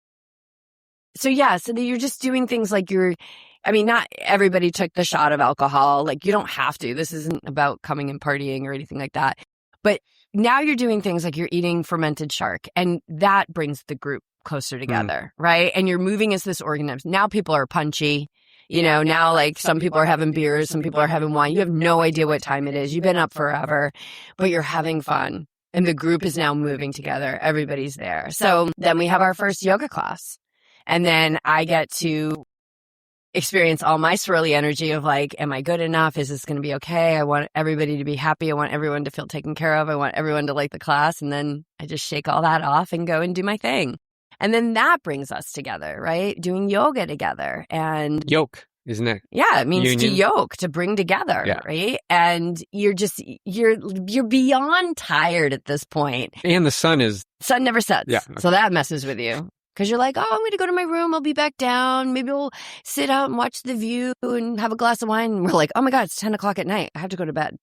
So yeah, so that you're just doing things like not everybody took the shot of alcohol. Like you don't have to. This isn't about coming and partying or anything like that. But now you're doing things like you're eating fermented shark, and that brings the group closer together, right? And you're moving as this organism. Now people are punchy. Now like some people are having beers, some people are having wine. You have no idea what time it is. You've been up forever, but you're having fun. And the group is now moving together. Everybody's there. So then we have our first yoga class. And then I get to experience all my swirly energy of like, am I good enough? Is this going to be okay? I want everybody to be happy. I want everyone to feel taken care of. I want everyone to like the class. And then I just shake all that off and go and do my thing. And then that brings us together, right? Doing yoga together. And yoke, isn't it? Yeah, it means Union. to yoke, to bring together, right? And you're beyond tired at this point. And the sun never sets. Yeah. Okay. So that messes with you. Because you're like, oh, I'm going to go to my room. I'll be back down. Maybe we'll sit out and watch the view and have a glass of wine. And we're like, oh my God, it's 10 o'clock at night. I have to go to bed.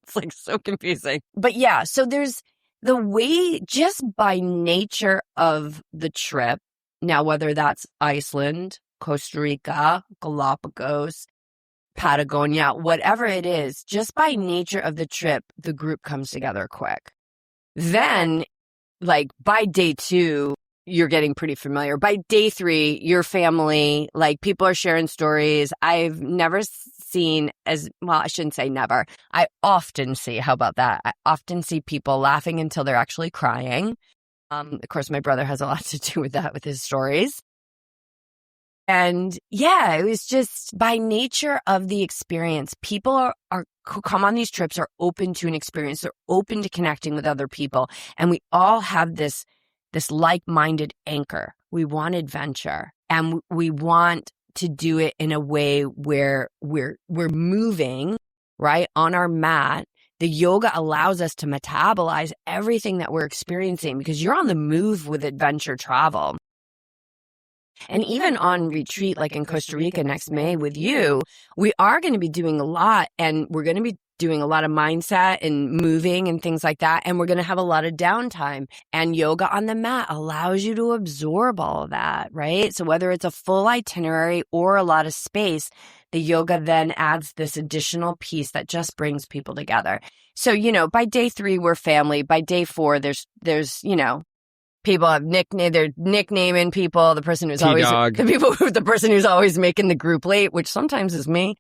It's like so confusing. But yeah, so there's the way, just by nature of the trip. Now, whether that's Iceland, Costa Rica, Galapagos, Patagonia, whatever it is, just by nature of the trip, the group comes together quick. Then, like by day 2, you're getting pretty familiar. By day 3, your family, like people are sharing stories. I've never seen I shouldn't say never. I often see, how about that? I often see people laughing until they're actually crying. Of course, my brother has a lot to do with that, with his stories. And yeah, it was just by nature of the experience. People who come on these trips are open to an experience. They're open to connecting with other people. And we all have this like-minded anchor. We want adventure, and we want to do it in a way where we're moving, right, on our mat. The yoga allows us to metabolize everything that we're experiencing, because you're on the move with adventure travel. And even on retreat, like in Costa Rica next May with you, we are going to be doing a lot, and we're going to be doing a lot of mindset and moving and things like that. And we're going to have a lot of downtime, and yoga on the mat allows you to absorb all of that, right? So whether it's a full itinerary or a lot of space, the yoga then adds this additional piece that just brings people together. So, by day 3, we're family. By day 4, there's, people have they're nicknaming people. The person who's the person who's always making the group late, which sometimes is me.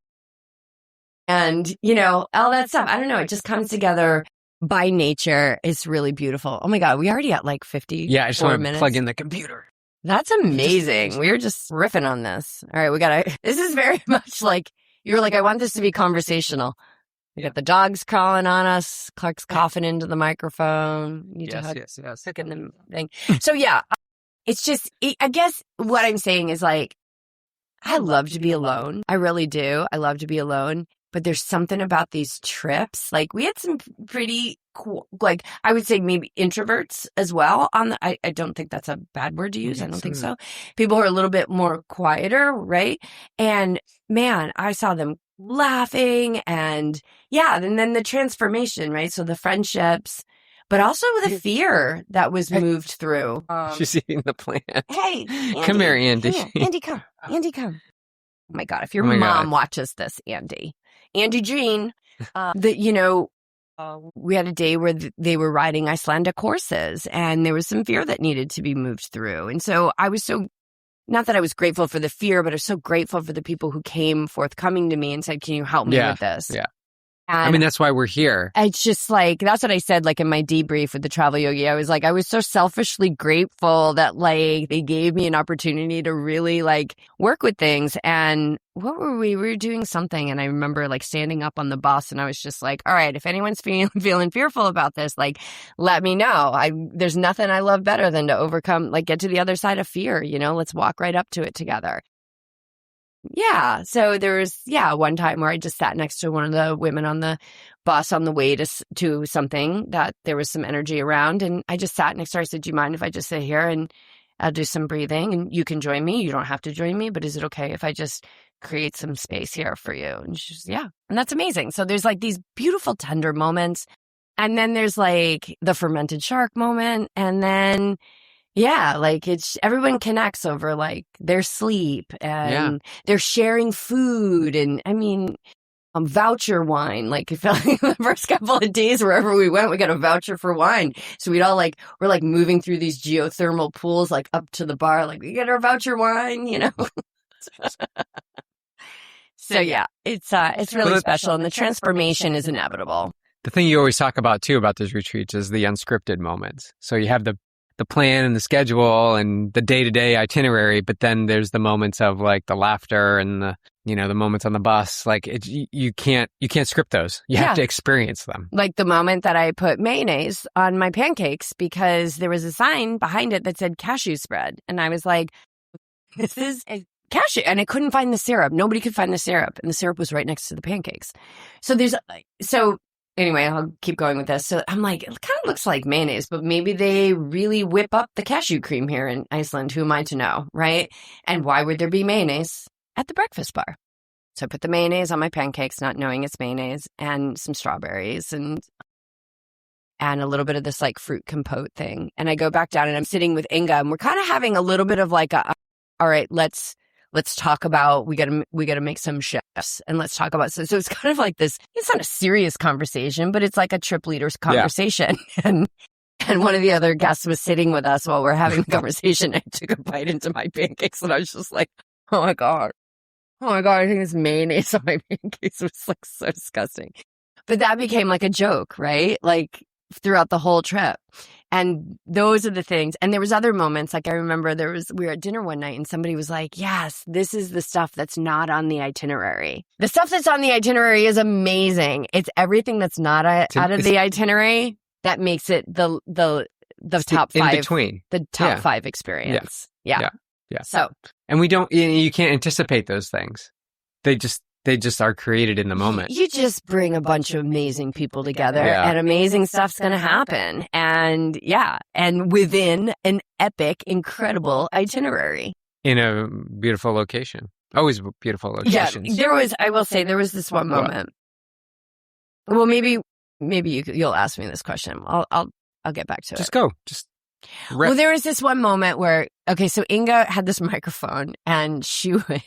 And, all that stuff. I don't know. It just comes together by nature. It's really beautiful. Oh my God. We already at like 50. Yeah. I just want to plug in the computer. That's amazing. We were just riffing on this. All right. This is very much like, you were like, I want this to be conversational. We got the dogs crawling on us. Clark's coughing into the microphone. Yes. Hooking the thing. So yeah, it's just, I guess what I'm saying is like, I love to be alone. I really do. I love to be alone. But there's something about these trips. Like we had some pretty cool, like I would say maybe introverts as well. I don't think that's a bad word to use. I don't think so. People who are a little bit more quieter, right? And man, I saw them laughing, and yeah, and then the transformation, right? So the friendships, but also the fear that was moved through. She's eating the plant. Hey, Andy, come here, Andy. Andy, come. Andy, come. Oh my God, if your mom watches this, Andy Jean, we had a day where they were riding Icelandic horses, and there was some fear that needed to be moved through. And so I was not that I was grateful for the fear, but I was so grateful for the people who came forthcoming to me and said, can you help me with this? Yeah. I mean, that's why we're here. It's just like, that's what I said, like in my debrief with the travel yogi. I was like, I was so selfishly grateful that like they gave me an opportunity to really like work with things. And what were we? We were doing something. And I remember like standing up on the bus and I was just like, all right, if anyone's feeling fearful about this, like, let me know. There's nothing I love better than to overcome, like get to the other side of fear, let's walk right up to it together. Yeah. So there was, one time where I just sat next to one of the women on the bus on the way to something that there was some energy around. And I just sat next to her. I said, do you mind if I just sit here and I'll do some breathing and you can join me? You don't have to join me, but is it okay if I just create some space here for you? And she's, yeah. And that's amazing. So there's like these beautiful, tender moments. And then there's like the fermented shark moment. And then like everyone connects over like their sleep and they're sharing food. And I mean, voucher wine, like it felt like the first couple of days, wherever we went, we got a voucher for wine. So we're like moving through these geothermal pools, like up to the bar, like we get our voucher wine, So yeah, it's really special. And the transformation is inevitable. The thing you always talk about too, about those retreats is the unscripted moments. So you have the plan and the schedule and the day-to-day itinerary, but then there's the moments of like the laughter and the moments on the bus. Like you can't script those. You have to experience them. Like the moment that I put mayonnaise on my pancakes because there was a sign behind it that said cashew spread. And I was like, this is a cashew. And I couldn't find the syrup. Nobody could find the syrup. And the syrup was right next to the pancakes. So anyway, I'll keep going with this. So I'm like, it kind of looks like mayonnaise, but maybe they really whip up the cashew cream here in Iceland. Who am I to know, right? And why would there be mayonnaise at the breakfast bar? So I put the mayonnaise on my pancakes, not knowing it's mayonnaise, and some strawberries and a little bit of this like fruit compote thing. And I go back down and I'm sitting with Inga and we're kind of having a little bit of like all right, let's talk about, we got to make some shifts and let's talk about, so it's kind of like this, it's not a serious conversation, but it's like a trip leader's conversation. Yeah. And one of the other guests was sitting with us while we're having the conversation. I took a bite into my pancakes and I was just like, oh my God, I think this mayonnaise on my pancakes was like so disgusting. But that became like a joke, right? Like throughout the whole trip. And those are the things. And there was other moments. Like I remember we were at dinner one night and somebody was like, yes, this is the stuff that's not on the itinerary. The stuff that's on the itinerary is amazing. It's everything that's not out of the itinerary that makes it the top five. In between. The top five experience. Yeah. So. And you can't anticipate those things. They just are created in the moment. You just bring a bunch of amazing people together and amazing stuff's going to happen. And and within an epic, incredible itinerary. In a beautiful location. Always beautiful locations. Yeah, I will say there was this one moment. Well, maybe you'll ask me this question. I'll get back to it. Just go. Well, there was this one moment where, so Inga had this microphone and she would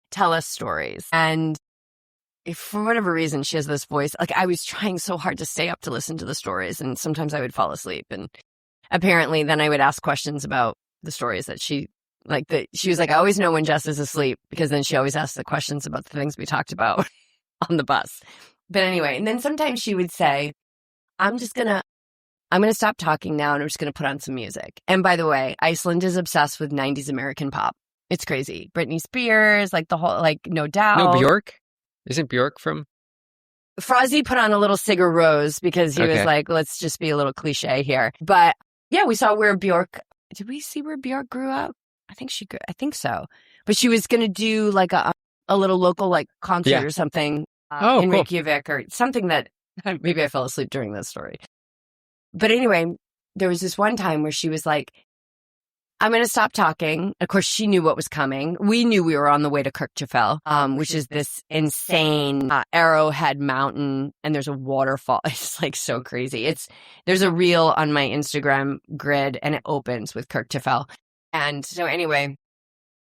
tell us stories. And for whatever reason, she has this voice. Like I was trying so hard to stay up to listen to the stories and sometimes I would fall asleep. And apparently then I would ask questions about the stories that she was like, I always know when Jess is asleep because then she always asks the questions about the things we talked about on the bus. But anyway, and then sometimes she would say, I'm going to stop talking now and I'm just going to put on some music. And by the way, Iceland is obsessed with 90s American pop. It's crazy. Britney Spears, like the whole, like No Doubt. No, Bjork? Isn't Bjork from? Frozzy put on a little Sigur Rós because he was like, let's just be a little cliche here. But yeah, we saw where Bjork, did we see where Bjork grew up? I think so. But she was going to do like a little local like concert or something in cool. Reykjavik or something that maybe I fell asleep during this story. But anyway, there was this one time where she was like, I'm going to stop talking. Of course, she knew what was coming. We knew we were on the way to Kirkjufell, which is this insane arrowhead mountain, and there's a waterfall. It's like so crazy. There's a reel on my Instagram grid, and it opens with Kirkjufell. And so anyway,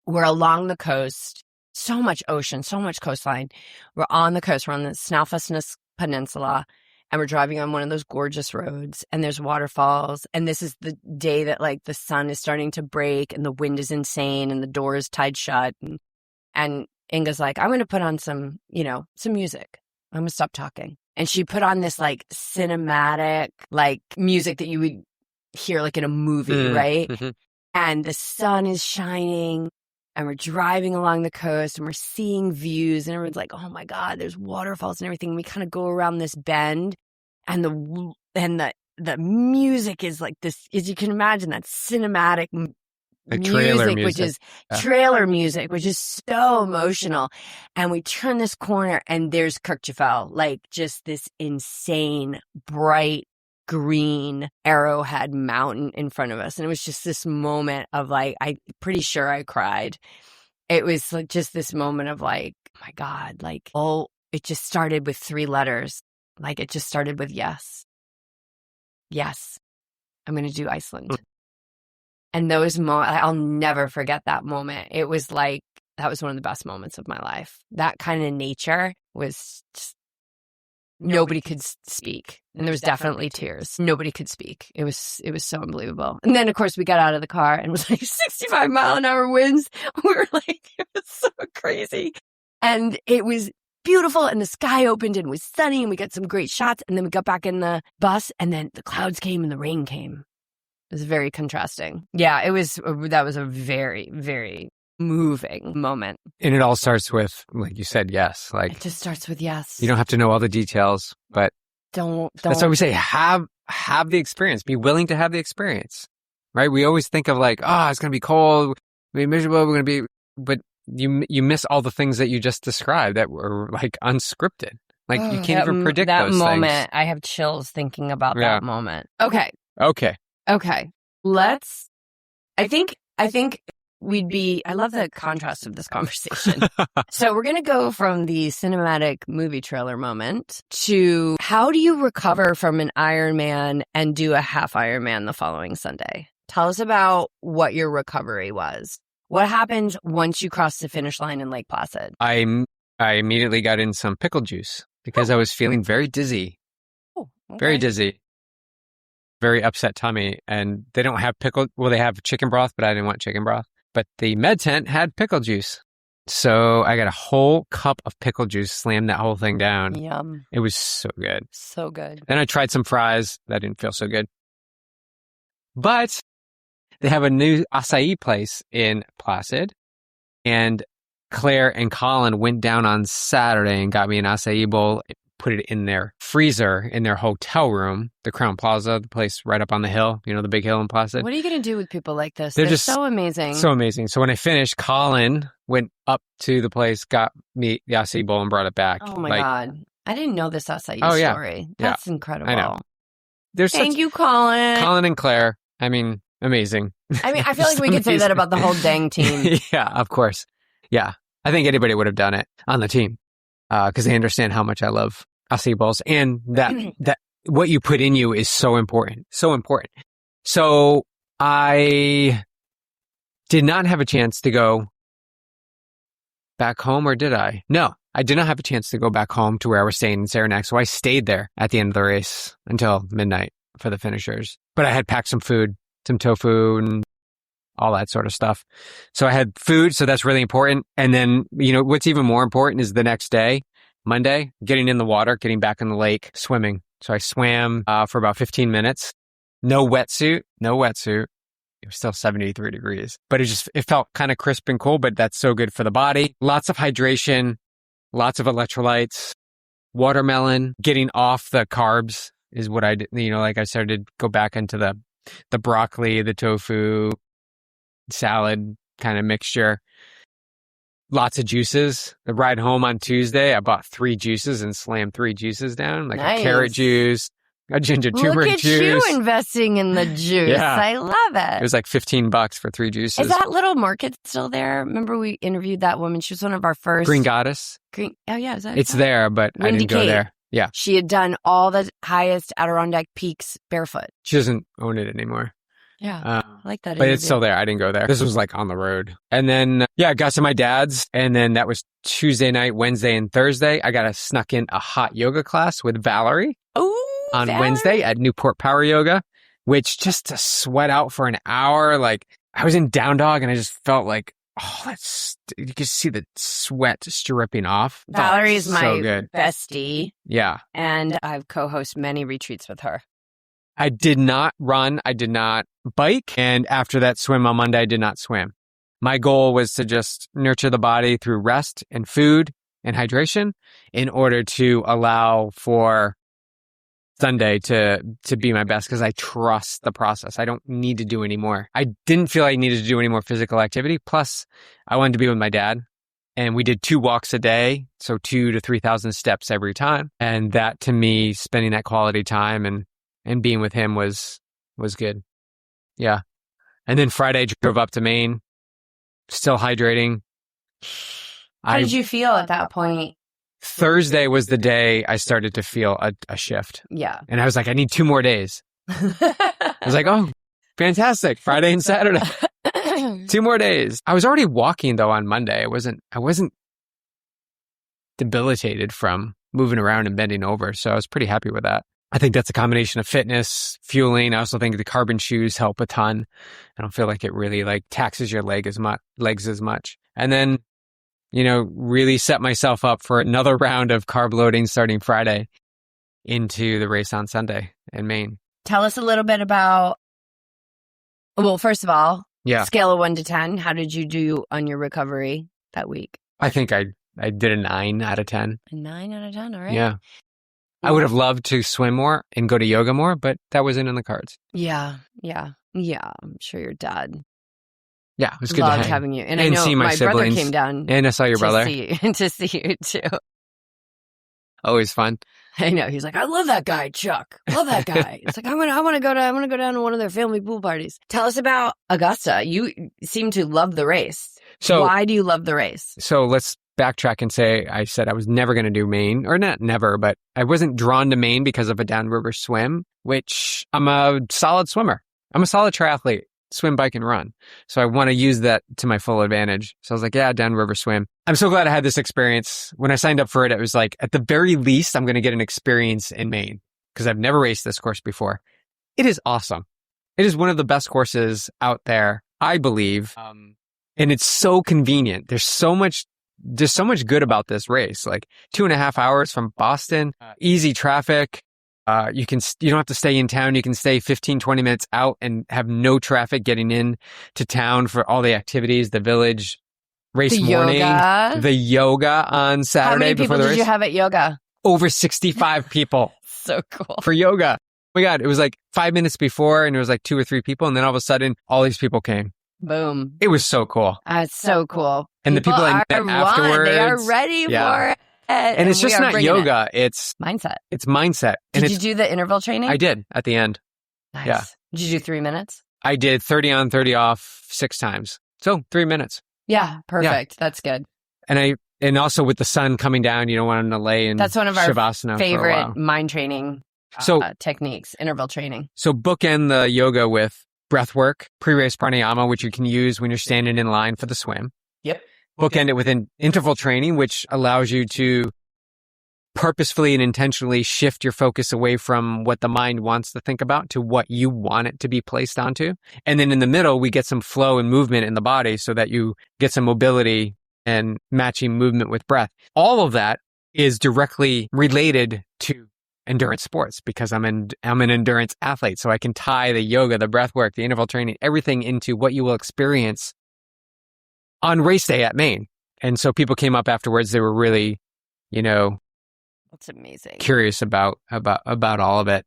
we're along the coast, so much ocean, so much coastline. We're on the coast. We're on the Snæfellsnes Peninsula. And we're driving on one of those gorgeous roads and there's waterfalls. And this is the day that like the sun is starting to break and the wind is insane and the door is tied shut. And Inga's like, I'm going to put on some music. I'm going to stop talking. And she put on this like cinematic, like music that you would hear like in a movie, right? Mm-hmm. And the sun is shining and we're driving along the coast and we're seeing views and everyone's like, oh my God, there's waterfalls and everything. And we kind of go around this bend and the music is like this, as you can imagine, that cinematic music, which is trailer music, which is so emotional. And we turn this corner and there's Kirkjufell, like just this insane, bright, green arrowhead mountain in front of us. And it was just this moment of like, I'm pretty sure I cried. It was like just this moment of like, oh my God, like, oh, it just started with 3 letters. Like it just started with yes. Yes, I'm going to do Iceland. And those moments, I'll never forget that moment. It was like, that was one of the best moments of my life. That kind of nature was just, nobody could speak. And there was definitely tears. Nobody could speak. It was so unbelievable. And then, of course, we got out of the car and it was like 65-mile-an-hour winds. We were like, it was so crazy. And it was beautiful. And the sky opened and it was sunny and we got some great shots. And then we got back in the bus and then the clouds came and the rain came. It was very contrasting. Yeah, that was a very, very moving moment. And it all starts with, like you said, yes. Like it just starts with yes. You don't have to know all the details, but don't. That's why we say have the experience. Be willing to have the experience, right? We always think of like, oh, it's going to be cold, be miserable, we're going to be, but you miss all the things that you just described that were like unscripted. Like you can't even predict those moment. Things. I have chills thinking about that moment. Okay. I think I love the contrast of this conversation. So we're going to go from the cinematic movie trailer moment to how do you recover from an Ironman and do a half Ironman the following Sunday? Tell us about what your recovery was. What happened once you crossed the finish line in Lake Placid? I immediately got in some pickle juice because I was feeling very dizzy. Oh, okay. Very dizzy. Very upset tummy. And they don't have they have chicken broth, but I didn't want chicken broth. But the med tent had pickle juice. So I got a whole cup of pickle juice, slammed that whole thing down. Yum. It was so good. So good. Then I tried some fries. That didn't feel so good. But they have a new acai place in Placid. And Claire and Colin went down on Saturday and got me an acai bowl, put it in their freezer in their hotel room, the Crown Plaza, the place right up on the hill, the big hill in Placid. What are you going to do with people like this? They're just so amazing. So amazing. So when I finished, Colin went up to the place, got me the acai bowl and brought it back. Oh my God. I didn't know this acai story. That's incredible. I know. Thank you, Colin. Colin and Claire. I mean, amazing. I feel like we could say that about the whole dang team. Yeah, of course. Yeah. I think anybody would have done it on the team because they understand how much I love acai bowls and that what you put in you is so important. So important. So I did not have a chance to go back home, or did I? No, I did not have a chance to go back home to where I was staying in Saranac. So I stayed there at the end of the race until midnight for the finishers. But I had packed some food, some tofu and all that sort of stuff. So I had food. So that's really important. And then, what's even more important is the next day, Monday, getting in the water, getting back in the lake, swimming. So I swam for about 15 minutes. No wetsuit. It was still 73 degrees, but it felt kind of crisp and cool, but that's so good for the body. Lots of hydration, lots of electrolytes, watermelon, getting off the carbs is what I did. Like I started to go back into the broccoli, the tofu, salad kind of mixture. Lots of juices. The ride home on Tuesday, I bought 3 juices and slammed 3 juices down, like a carrot juice, a ginger turmeric juice. Look at you investing in the juice. Yeah. I love it. It was like $15 for 3 juices. Is that little market still there? Remember we interviewed that woman? She was one of our first. Green Goddess. Oh yeah, is that? It's there, but I didn't go there. Yeah. She had done all the highest Adirondack peaks barefoot. She doesn't own it anymore. Yeah, I like that. But it's still there. I didn't go there. This was like on the road. And then, I got to my dad's. And then that was Tuesday night, Wednesday, and Thursday. I snuck in a hot yoga class with Valerie on Wednesday at Newport Power Yoga, which just to sweat out for an hour. Like I was in down dog and I just felt like you can see the sweat dripping off. Valerie's so my good. bestie. Yeah. And I've co-hosted many retreats with her. I did not run. I did not bike. And after that swim on Monday, I did not swim. My goal was to just nurture the body through rest and food and hydration in order to allow for Sunday to be my best, because I trust the process. I don't need to do any more. I didn't feel I needed to do any more physical activity. Plus, I wanted to be with my dad. And we did 2 walks a day, so 2,000 to 3,000 steps every time. And that, to me, spending that quality time and being with him was good. Yeah. And then Friday, I drove up to Maine, still hydrating. How did you feel at that point? Thursday was the day I started to feel a shift. Yeah. And I was like, I need 2 more days. I was like, oh, fantastic. Friday and Saturday. 2 more days. I was already walking though on Monday. I wasn't debilitated from moving around and bending over. So I was pretty happy with that. I think that's a combination of fitness, fueling. I also think the carbon shoes help a ton. I don't feel like it really taxes your legs as much. And then, really set myself up for another round of carb loading starting Friday into the race on Sunday in Maine. Tell us a little bit about, well, first of all, yeah. Scale of 1 to 10. How did you do on your recovery that week? I think I did a 9 out of 10. A 9 out of 10. All right. Yeah. I would have loved to swim more and go to yoga more, but that wasn't in the cards. Yeah. I'm sure your dad. Yeah, it was good loved to having you. And I and know see my brother siblings. came down. And I saw your brother. To see you too. Always fun. I know. He's like, I love that guy, Chuck. Love that guy. It's like, I want to go down to one of their family pool parties. Tell us about Augusta. You seem to love the race. So why do you love the race? So let's backtrack and say I said I was never going to do Maine, or not never, but I wasn't drawn to Maine because of a downriver swim, which I'm a solid swimmer. I'm a solid triathlete, swim, bike, and run. So I want to use that to my full advantage. So I was like, yeah, downriver swim. I'm so glad I had this experience. When I signed up for it, it was like, at the very least, I'm going to get an experience in Maine because I've never raced this course before. It is awesome. It is one of the best courses out there, I believe. And it's so convenient. There's so much good about this race. 2.5 hours from Boston, easy traffic. You don't have to stay in town. You can stay 15, 20 minutes out and have no traffic getting in to town for all the activities, the village, race morning, the yoga on Saturday. How many people did you have at yoga? Over 65 people. So cool. For yoga. Oh my God. It was 5 minutes before and it was 2 or 3 people. And then all of a sudden, all these people came. Boom. It was so cool. That's so cool. And the people I met afterwards. They are ready for it. And it's just not yoga. It's mindset. It's mindset. Did you do the interval training? I did at the end. Nice. Yeah. Did you do 3 minutes? I did 30 on, 30 off 6 times. So 3 minutes. Yeah. Perfect. Yeah. That's good. And also with the sun coming down, you don't want them to lay in That's one of our Shavasana favorite mind training techniques, interval training. So bookend the yoga with breath work, pre-race pranayama, which you can use when you're standing in line for the swim. Yep. Bookend it with an interval training, which allows you to purposefully and intentionally shift your focus away from what the mind wants to think about to what you want it to be placed onto. And then in the middle, we get some flow and movement in the body so that you get some mobility and matching movement with breath. All of that is directly related to endurance sports because I'm an endurance athlete. So I can tie the yoga, the breath work, the interval training, everything into what you will experience on race day at Maine. And so people came up afterwards. They were really, that's amazing. Curious about all of it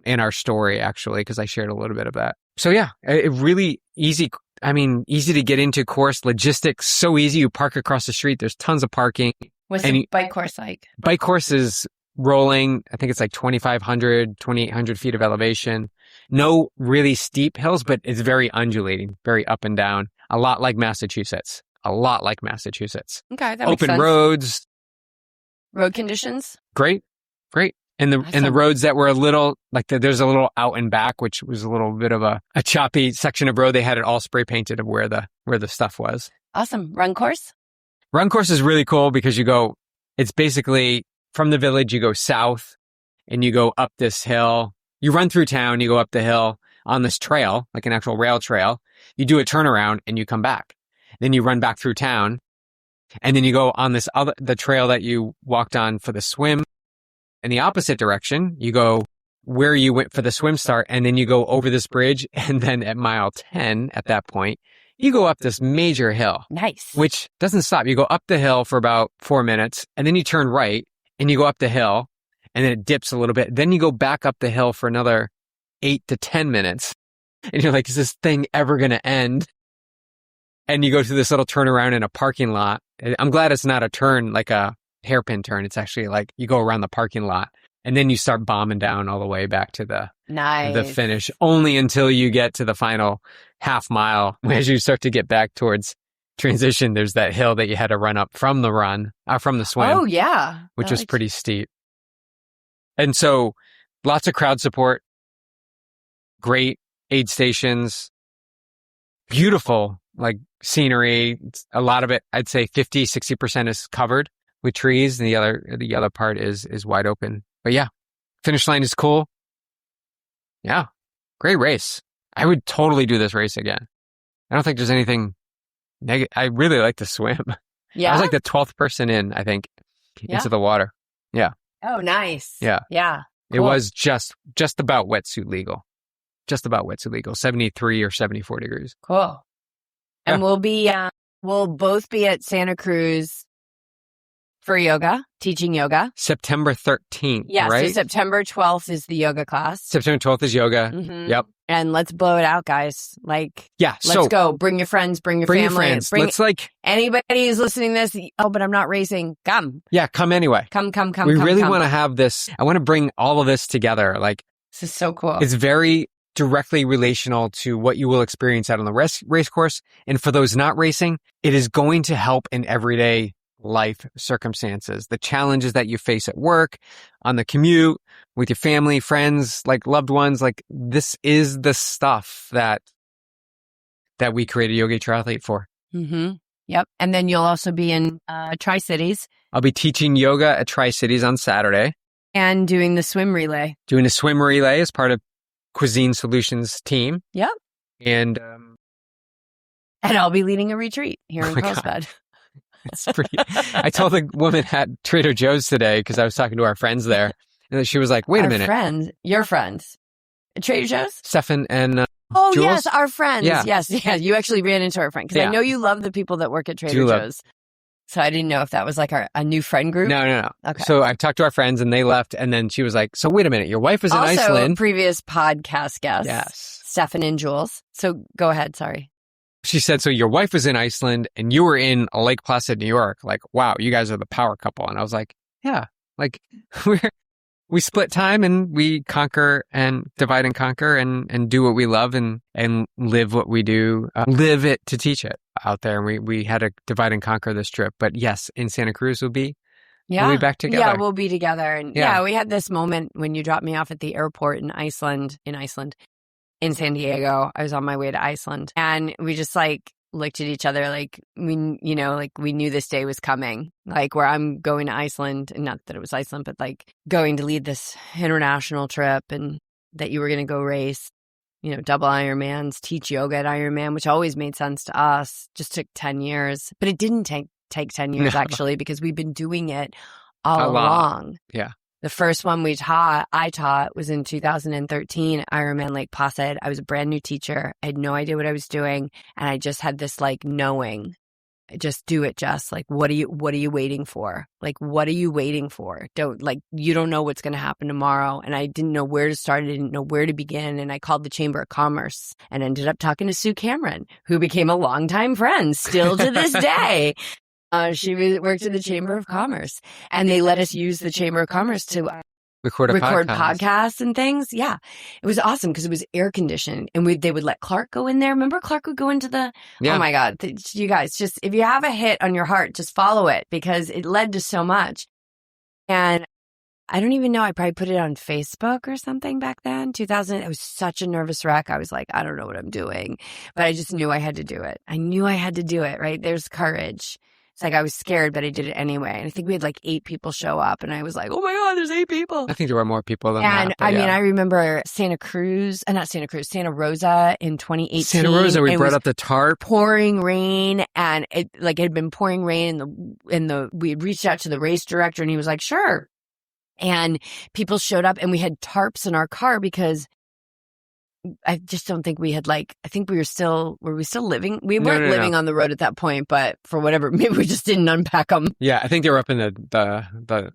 in our story, actually, because I shared a little bit of that. So yeah, it really easy to get into course, logistics, so easy. You park across the street. There's tons of parking. What's the bike course like? Bike course is rolling. I think it's 2,500, 2,800 feet of elevation. No really steep hills, but it's very undulating, very up and down. A lot like Massachusetts. Okay, that makes Open sense. roads. Road conditions? Great. And the roads that were a little, there's a little out and back, which was a little bit of a choppy section of road. They had it all spray painted of where the stuff was. Awesome. Run course? Run course is really cool because it's basically from the village, you go south and you go up this hill. You run through town, you go up the hill on this trail, like an actual rail trail. You do a turnaround and you come back. Then you run back through town. And then you go on the trail that you walked on for the swim. In the opposite direction, you go where you went for the swim start. And then you go over this bridge. And then at mile 10, at that point, you go up this major hill. Nice. Which doesn't stop. You go up the hill for about 4 minutes. And then you turn right and you go up the hill. And then it dips a little bit. Then you go back up the hill for another 8 to 10 minutes. And you're like, is this thing ever going to end? And you go through this little turnaround in a parking lot. I'm glad it's not a turn, like a hairpin turn. It's actually like you go around the parking lot and then you start bombing down all the way back to the finish, only until you get to the final half mile. As you start to get back towards transition, there's that hill that you had to run up from the swim. Oh, yeah. Which was pretty steep. And so lots of crowd support, great aid stations, beautiful like scenery. A lot of it, I'd say 50-60% is covered with trees, and the other part is wide open. But yeah, finish line is cool. Yeah, great race. I would totally do this race again. I don't think there's anything negative. I really like to swim. Yeah, I was like the 12th person in, I think, into the water. Yeah. Oh, nice. Yeah. Yeah. Cool. It was just about wetsuit legal. Just about wetsuit legal. 73 or 74 degrees. Cool. And we'll both be at Santa Cruz for yoga, teaching yoga. September 13th, yeah, right? So September 12th is the yoga class. September 12th is yoga. Mm-hmm. Yep. And let's blow it out, guys. Let's go. Bring your friends, bring your family. Friends. Anybody who's listening to this, but I'm not racing, come. Yeah, come anyway. Come. We really want to have this. I want to bring all of this together. This is so cool. It's very directly relational to what you will experience out on the race course. And for those not racing, it is going to help in everyday life circumstances, the challenges that you face at work, on the commute, with your family, friends, loved ones. This is the stuff that we create a yoga triathlete for. Mm-hmm. Yep. And then you'll also be in Tri-Cities. I'll be teaching yoga at Tri-Cities on Saturday. And doing the swim relay. Doing a swim relay as part of Cuisine Solutions team. Yep. And I'll be leading a retreat here in Carlsbad. It's pretty. I told the woman at Trader Joe's today, because I was talking to our friends there, and she was like, wait a minute. Your friends. At Trader Joe's? Stefan and Oh, Jules? yes, our friends. Yeah. Yes. You actually ran into our friend, because I know you love the people that work at Trader Joe's. So I didn't know if that was a new friend group. No. Okay. So I talked to our friends and they left, and then she was like, so wait a minute, your wife is in Iceland. Also, previous podcast guests. Yes. Stefan and Jules. So go ahead, sorry. She said, so your wife was in Iceland and you were in Lake Placid, New York. Wow, you guys are the power couple. And I was like, yeah, we split time and we conquer and divide and conquer and do what we love and live what we do, live it to teach it out there. And we had to divide and conquer this trip. But yes, in Santa Cruz we'll be back together. Yeah, we'll be together. And we had this moment when you dropped me off at the airport in San Diego. I was on my way to Iceland, and we just looked at each other we knew this day was coming, where I'm going to Iceland, and not that it was Iceland, but going to lead this international trip, and that you were going to go race, double Ironmans, teach yoga at Ironman, which always made sense to us. Just took 10 years, but it didn't take 10 years actually, because we've been doing it all along. Yeah. The first one I taught was in 2013, Ironman Lake Placid. I was a brand new teacher. I had no idea what I was doing. And I just had this knowing, just do it, Jess. What are you waiting for? What are you waiting for? You don't know what's going to happen tomorrow. And I didn't know where to start. I didn't know where to begin. And I called the Chamber of Commerce and ended up talking to Sue Cameron, who became a longtime friend still to this day. She worked at the Chamber of Commerce, and they let us use the Chamber of Commerce to record podcasts and things. Yeah. It was awesome because it was air conditioned, and they would let Clark go in there. Remember Clark would go into oh my God, you guys, just, if you have a hit on your heart, just follow it, because it led to so much. And I don't even know, I probably put it on Facebook or something back then. 2000, it was such a nervous wreck. I was like, I don't know what I'm doing, but I just knew I had to do it. I knew I had to do it, right? There's courage. It's like I was scared, but I did it anyway. And I think we had like 8 people show up, and I was like, oh my God, there's 8 people. I think there were more people than that. And I mean, I remember Santa Rosa in 2018. Santa Rosa, we brought up the tarp. Pouring rain, and it had been pouring rain, and we had reached out to the race director, and he was like, sure. And people showed up, and we had tarps in our car because I just don't think we had I think were we still living? We weren't living on the road at that point, but for whatever, maybe we just didn't unpack them. Yeah, I think they were up in the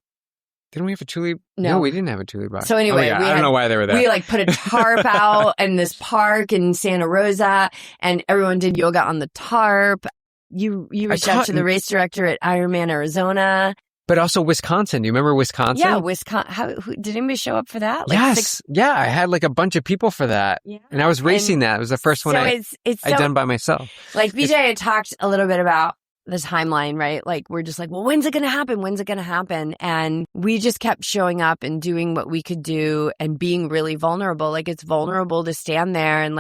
didn't we have a Thule? No, we didn't have a Thule box. So anyway, I don't know why they were there. We put a tarp out in this park in Santa Rosa, and everyone did yoga on the tarp. You reached out to the race director at Ironman, Arizona. But also Wisconsin. Do you remember Wisconsin? Yeah, Wisconsin. Did anybody show up for that? Yes. Yeah, I had a bunch of people for that. Yeah. And I was racing that. It was the first one I'd done by myself. BJ had talked a little bit about the timeline, right? We're just well, when's it going to happen? When's it going to happen? And we just kept showing up and doing what we could do and being really vulnerable. It's vulnerable to stand there and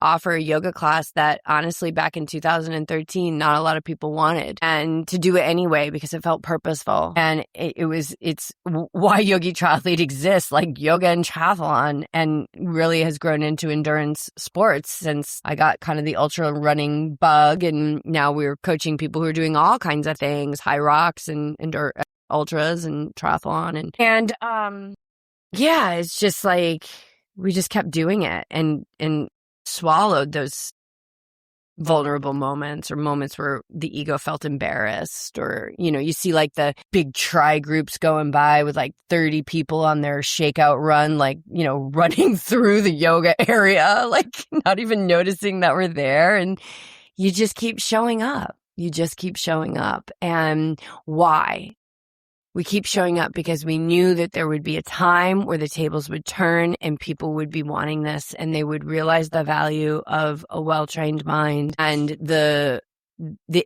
offer a yoga class that honestly back in 2013, not a lot of people wanted, and to do it anyway because it felt purposeful. And it's why Yogi Triathlete exists, yoga and triathlon, and really has grown into endurance sports since I got kind of the ultra running bug. And now we're coaching people who are doing all kinds of things, high rocks and ultras and triathlon. And yeah, it's just we just kept doing it and swallowed those vulnerable moments or moments where the ego felt embarrassed, or, you see the big tri groups going by with 30 people on their shakeout run, running through the yoga area, not even noticing that we're there. And you just keep showing up. And why? We keep showing up because we knew that there would be a time where the tables would turn and people would be wanting this, and they would realize the value of a well-trained mind and the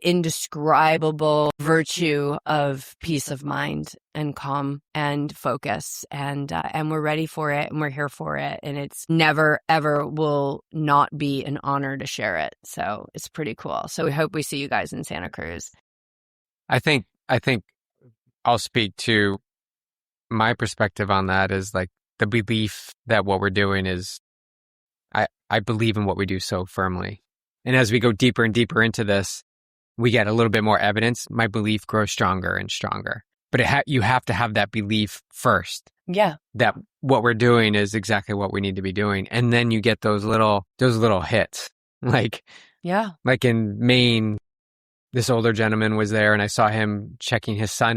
indescribable virtue of peace of mind and calm and focus. And we're ready for it, and we're here for it. And it's never, ever will not be an honor to share it. So it's pretty cool. So we hope we see you guys in Santa Cruz. I think I'll speak to my perspective on that is the belief that what we're doing is, I believe in what we do so firmly. And as we go deeper and deeper into this, we get a little bit more evidence. My belief grows stronger and stronger. But you have to have that belief first. Yeah. That what we're doing is exactly what we need to be doing. And then you get those little hits. Yeah. In Maine, this older gentleman was there, and I saw him checking his son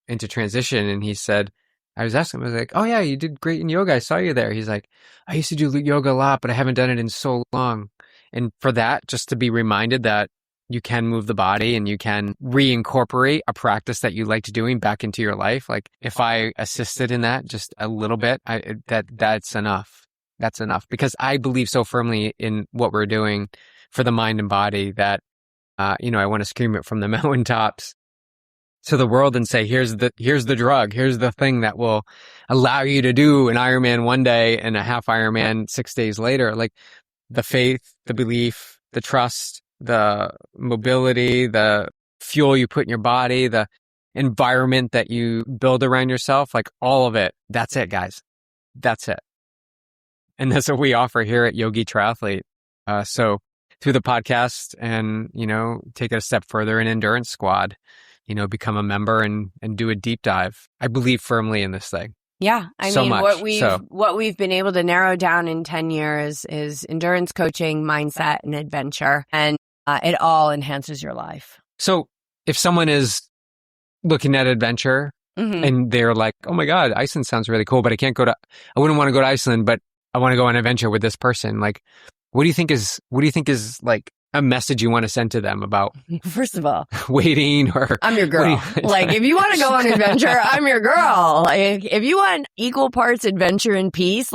into transition, and he said, I was asking him, I was like, oh yeah, you did great in yoga. I saw you there. He's like, I used to do yoga a lot, but I haven't done it in so long. And for that, just to be reminded that you can move the body and you can reincorporate a practice that you liked doing back into your life. If I assisted in that just a little bit, that's enough. That's enough, because I believe so firmly in what we're doing for the mind and body that I want to scream it from the mountaintops to the world and say, here's the drug, here's the thing that will allow you to do an Ironman one day and a half Ironman 6 days later. The faith, the belief, the trust, the mobility, the fuel you put in your body, the environment that you build around yourself, all of it. That's it, guys. That's it. And that's what we offer here at Yogi Triathlete. So through the podcast and, take it a step further in Endurance Squad, become a member and do a deep dive. I believe firmly in this thing. Yeah. What we've been able to narrow down in 10 years is endurance coaching, mindset, and adventure. And it all enhances your life. So if someone is looking at adventure and they're like, oh my God, Iceland sounds really cool, but I wouldn't want to go to Iceland, but I want to go on an adventure with this person. What do you think is a message you want to send to them about? First of all, waiting, or I'm your girl. If you want to go on an adventure, I'm your girl. If you want equal parts adventure and peace,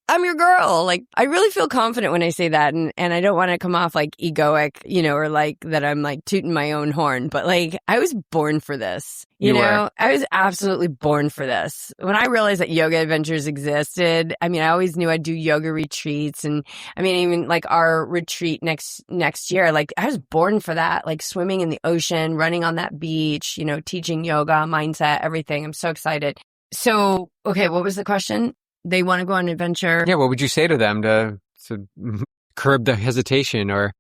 I'm your girl. Like, I really feel confident when I say that. And I don't want to come off like egoic, or like that I'm like tooting my own horn, but like I was born for this. You know, I was absolutely born for this. When I realized that yoga adventures existed, I mean, I always knew I'd do yoga retreats. And I mean, even like our retreat next year, like I was born for that, like swimming in the ocean, running on that beach, teaching yoga, mindset, everything. I'm so excited. So, okay, what was the question? They want to go on an adventure. Yeah, what would you say to them to curb the hesitation or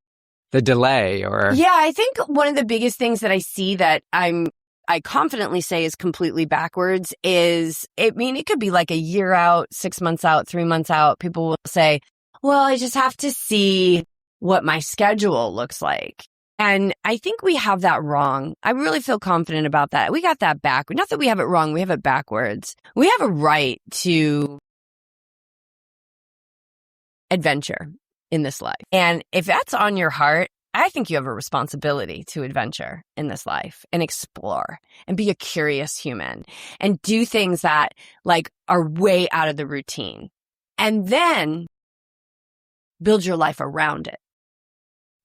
the delay? Or yeah, I think one of the biggest things that I see that I confidently say is completely backwards is, it could be like a year out, 6 months out, 3 months out. People will say, well, I just have to see what my schedule looks like. And I think we have that wrong. I really feel confident about that. We got that back. Not that we have it wrong. We have it backwards. We have a right to adventure in this life. And if that's on your heart, I think you have a responsibility to adventure in this life and explore and be a curious human and do things that like are way out of the routine, and then build your life around it.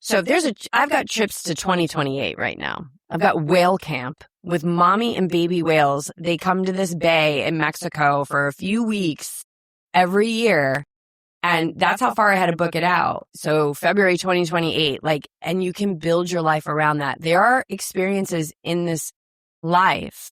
So if I've got trips to 2028 right now. I've got whale camp with mommy and baby whales. They come to this bay in Mexico for a few weeks every year. And that's how far I had to book it out. So February 2028, and you can build your life around that. There are experiences in this life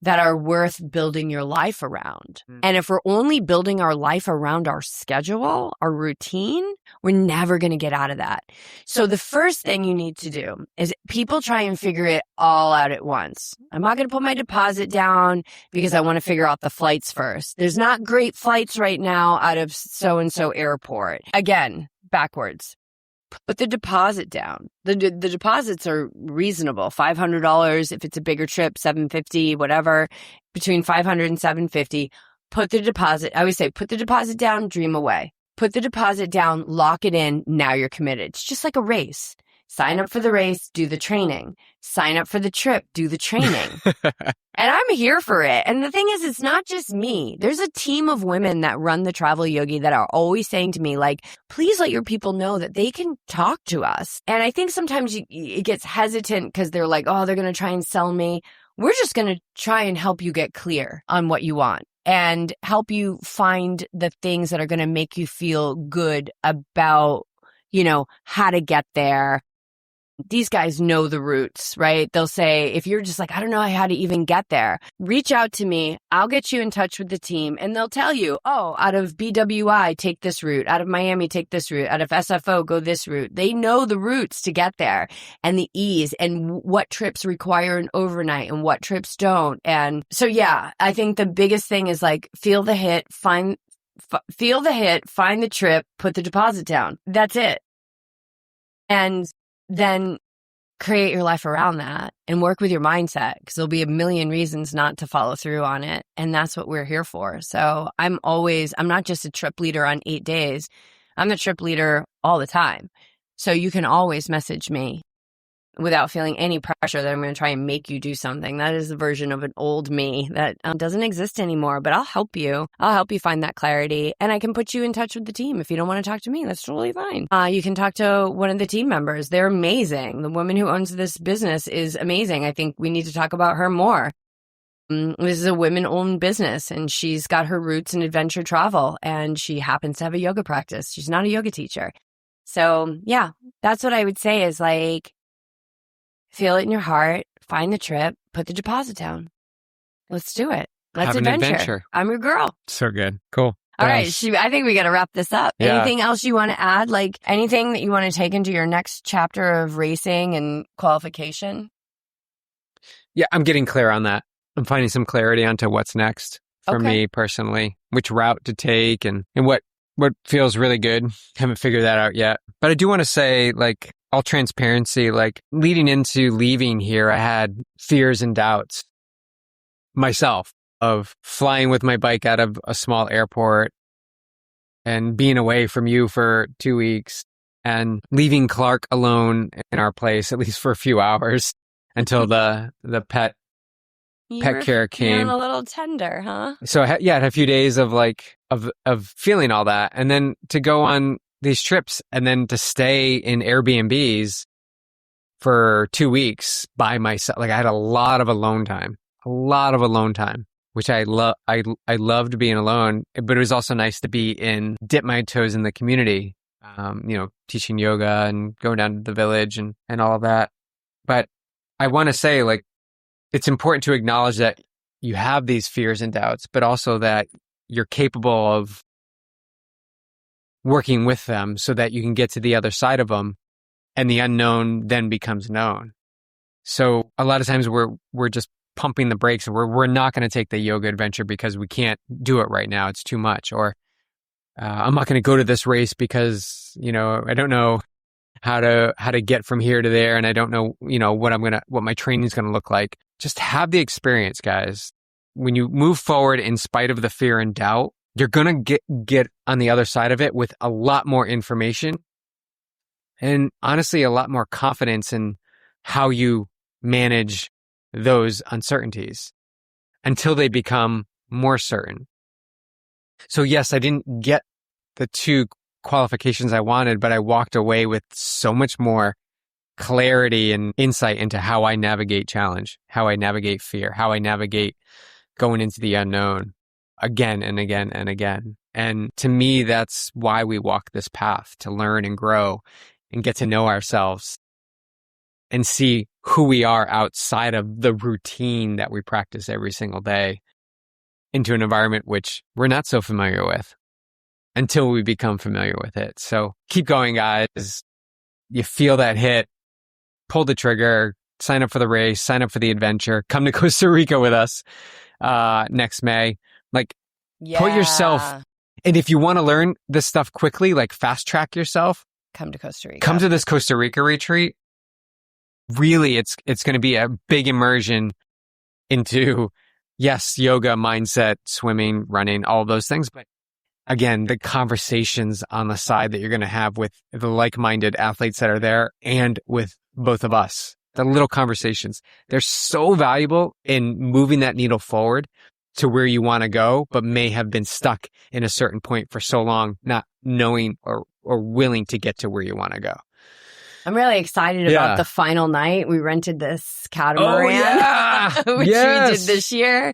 that are worth building your life around. And if we're only building our life around our schedule, our routine, we're never going to get out of that. So the first thing you need to do is people try and figure it all out at once. I'm not going to put my deposit down because I want to figure out the flights first. There's not great flights right now out of so-and-so airport. Again, backwards. Put the deposit down. The deposits are reasonable. $500 if it's a bigger trip, $750, whatever, between $500 and $750. Put the deposit. I always say, put the deposit down, dream away. Put the deposit down, lock it in. Now you're committed. It's just like a race. Sign up for the race, do the training. Sign up for the trip, do the training. And I'm here for it. And the thing is, it's not just me. There's a team of women that run the Travel Yogi that are always saying to me, like, please let your people know that they can talk to us. And I think sometimes it gets hesitant because they're like, oh, they're going to try and sell me. We're just going to try and help you get clear on what you want and help you find the things that are going to make you feel good about, how to get there. These guys know the routes, right? They'll say, if you're just like, I don't know how to even get there, reach out to me. I'll get you in touch with the team and they'll tell you, oh, out of BWI, take this route. Out of Miami, take this route. Out of SFO, go this route. They know the routes to get there and the ease and what trips require an overnight and what trips don't. And so, yeah, I think the biggest thing is like, feel the hit, find the trip, put the deposit down. That's it. And then create your life around that and work with your mindset because there'll be a million reasons not to follow through on it. And that's what we're here for. So I'm not just a trip leader on 8 days. I'm the trip leader all the time. So you can always message me without feeling any pressure that I'm going to try and make you do something. That is the version of an old me that doesn't exist anymore, but I'll help you. I'll help you find that clarity and I can put you in touch with the team. If you don't want to talk to me, that's totally fine. You can talk to one of the team members. They're amazing. The woman who owns this business is amazing. I think we need to talk about her more. This is a women-owned business and she's got her roots in adventure travel and she happens to have a yoga practice. She's not a yoga teacher. So yeah, that's what I would say is like, feel it in your heart, find the trip, put the deposit down. Let's do it. Let's Have an adventure. I'm your girl. So good. Cool. All right. I think we got to wrap this up. Yeah. Anything else you want to add? Like anything that you want to take into your next chapter of racing and qualification? Yeah, I'm getting clear on that. I'm finding some clarity onto what's next for me personally, which route to take and what feels really good. Haven't figured that out yet. But I do want to say, like, all transparency, like leading into leaving here, I had fears and doubts myself of flying with my bike out of a small airport and being away from you for 2 weeks and leaving Clark alone in our place, at least for a few hours until the pet pet care came. Feeling a little tender, huh? So I had a few days of of feeling all that, and then to go on these trips, and then to stay in Airbnbs for 2 weeks by myself. Like I had a lot of alone time, which I loved being alone, but it was also nice to dip my toes in the community, teaching yoga and going down to the village and all of that. But I want to say, like, it's important to acknowledge that you have these fears and doubts, but also that you're capable of working with them so that you can get to the other side of them, and the unknown then becomes known. So a lot of times we're just pumping the brakes, and we're not going to take the yoga adventure because we can't do it right now. It's too much. Or I'm not going to go to this race because, I don't know how to get from here to there, and I don't know, what my training is going to look like. Just have the experience, guys. When you move forward in spite of the fear and doubt, you're going to get on the other side of it with a lot more information and honestly a lot more confidence in how you manage those uncertainties until they become more certain. So yes, I didn't get the 2 qualifications I wanted, but I walked away with so much more clarity and insight into how I navigate challenge, how I navigate fear, how I navigate going into the unknown again and again and again. And to me, that's why we walk this path, to learn and grow and get to know ourselves and see who we are outside of the routine that we practice every single day into an environment which we're not so familiar with until we become familiar with it. So keep going, guys. You feel that hit, pull the trigger, sign up for the race, sign up for the adventure, come to Costa Rica with us next May. Put yourself, and if you want to learn this stuff quickly, fast track yourself, come to Costa Rica. Come to this Costa Rica retreat. Really, it's going to be a big immersion into, yes, yoga, mindset, swimming, running, all of those things. But again, the conversations on the side that you're going to have with the like-minded athletes that are there and with both of us, the little conversations, they're so valuable in moving that needle forward to where you want to go, but may have been stuck in a certain point for so long, not knowing or willing to get to where you want to go. I'm really excited about the final night. We rented this catamaran, which we did this year.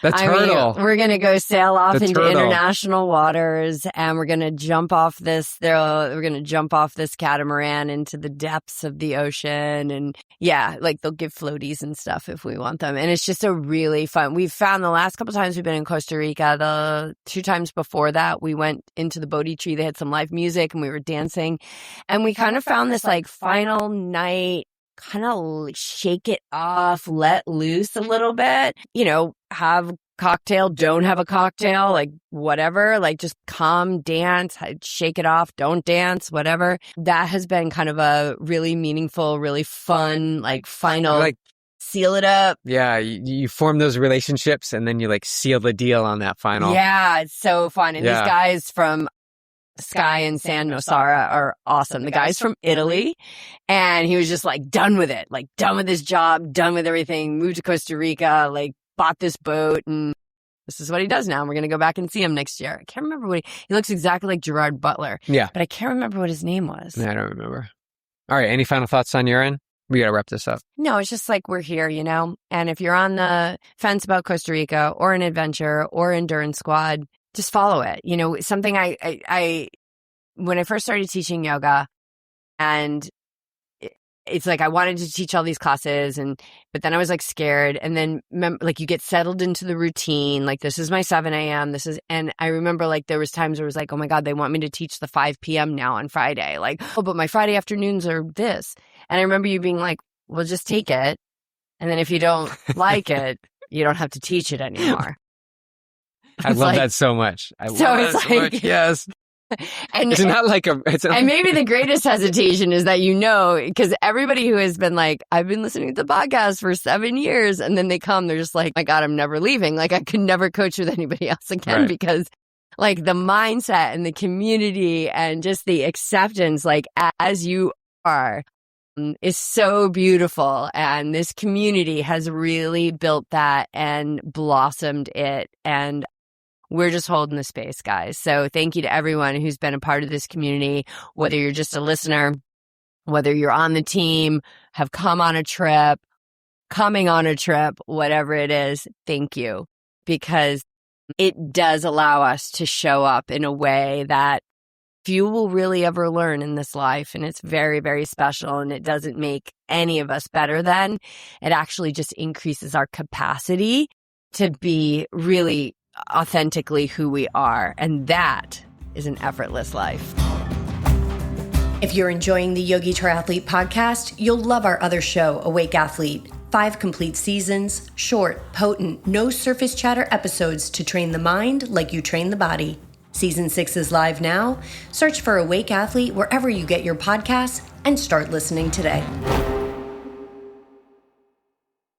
The turtle. We're going to go sail off into international waters, and we're going to jump off this. We're going to jump off this catamaran into the depths of the ocean, and they'll give floaties and stuff if we want them. And it's just a really fun. We've found the last couple times we've been in Costa Rica, the 2 times before that, we went into the Bodhi tree. They had some live music, and we were dancing, and we kind of found this final night, kind of shake it off, let loose a little bit, have a cocktail, don't have a cocktail, whatever, just calm, dance, shake it off, don't dance, whatever. That has been kind of a really meaningful, really fun, final seal it up. Yeah, you form those relationships and then you seal the deal on that final. Yeah, it's so fun. And these guys from Sky and San Nosara are awesome. The guy's from Italy, and he was just done with it, done with his job, done with everything, moved to Costa Rica, bought this boat, and this is what he does now. And we're going to go back and see him next year. I can't remember he looks exactly like Gerard Butler. Yeah. But I can't remember what his name was. I don't remember. All right. Any final thoughts on your end? We got to wrap this up. No, it's just we're here, and if you're on the fence about Costa Rica or an adventure or endurance squad, just follow it. Something I when I first started teaching yoga, and it's I wanted to teach all these classes, but then I was scared. And then you get settled into the routine. This is my 7 a.m. And I remember there was times where it was oh my God, they want me to teach the 5 p.m. now on Friday. But my Friday afternoons are this. And I remember you being well, just take it. And then if you don't like it, you don't have to teach it anymore. I love that so much. I love that so much. Yes. And it's not and maybe the greatest hesitation is that because everybody who has been I've been listening to the podcast for 7 years, and then they come, they're just my God, I'm never leaving. I could never coach with anybody else again because the mindset and the community and just the acceptance, as you are, is so beautiful. And this community has really built that and blossomed it. And we're just holding the space, guys. So thank you to everyone who's been a part of this community, whether you're just a listener, whether you're on the team, have come on a trip, coming on a trip, whatever it is, thank you. Because it does allow us to show up in a way that few will really ever learn in this life. And it's very, very special. And it doesn't make any of us better than. It actually just increases our capacity to be really authentically who we are. And that is an effortless life. If you're enjoying the Yogi Triathlete podcast, you'll love our other show, Awake Athlete. 5 complete seasons, short, potent, no surface chatter episodes to train the mind like you train the body. Season 6 is live now. Search for Awake Athlete wherever you get your podcasts and start listening today.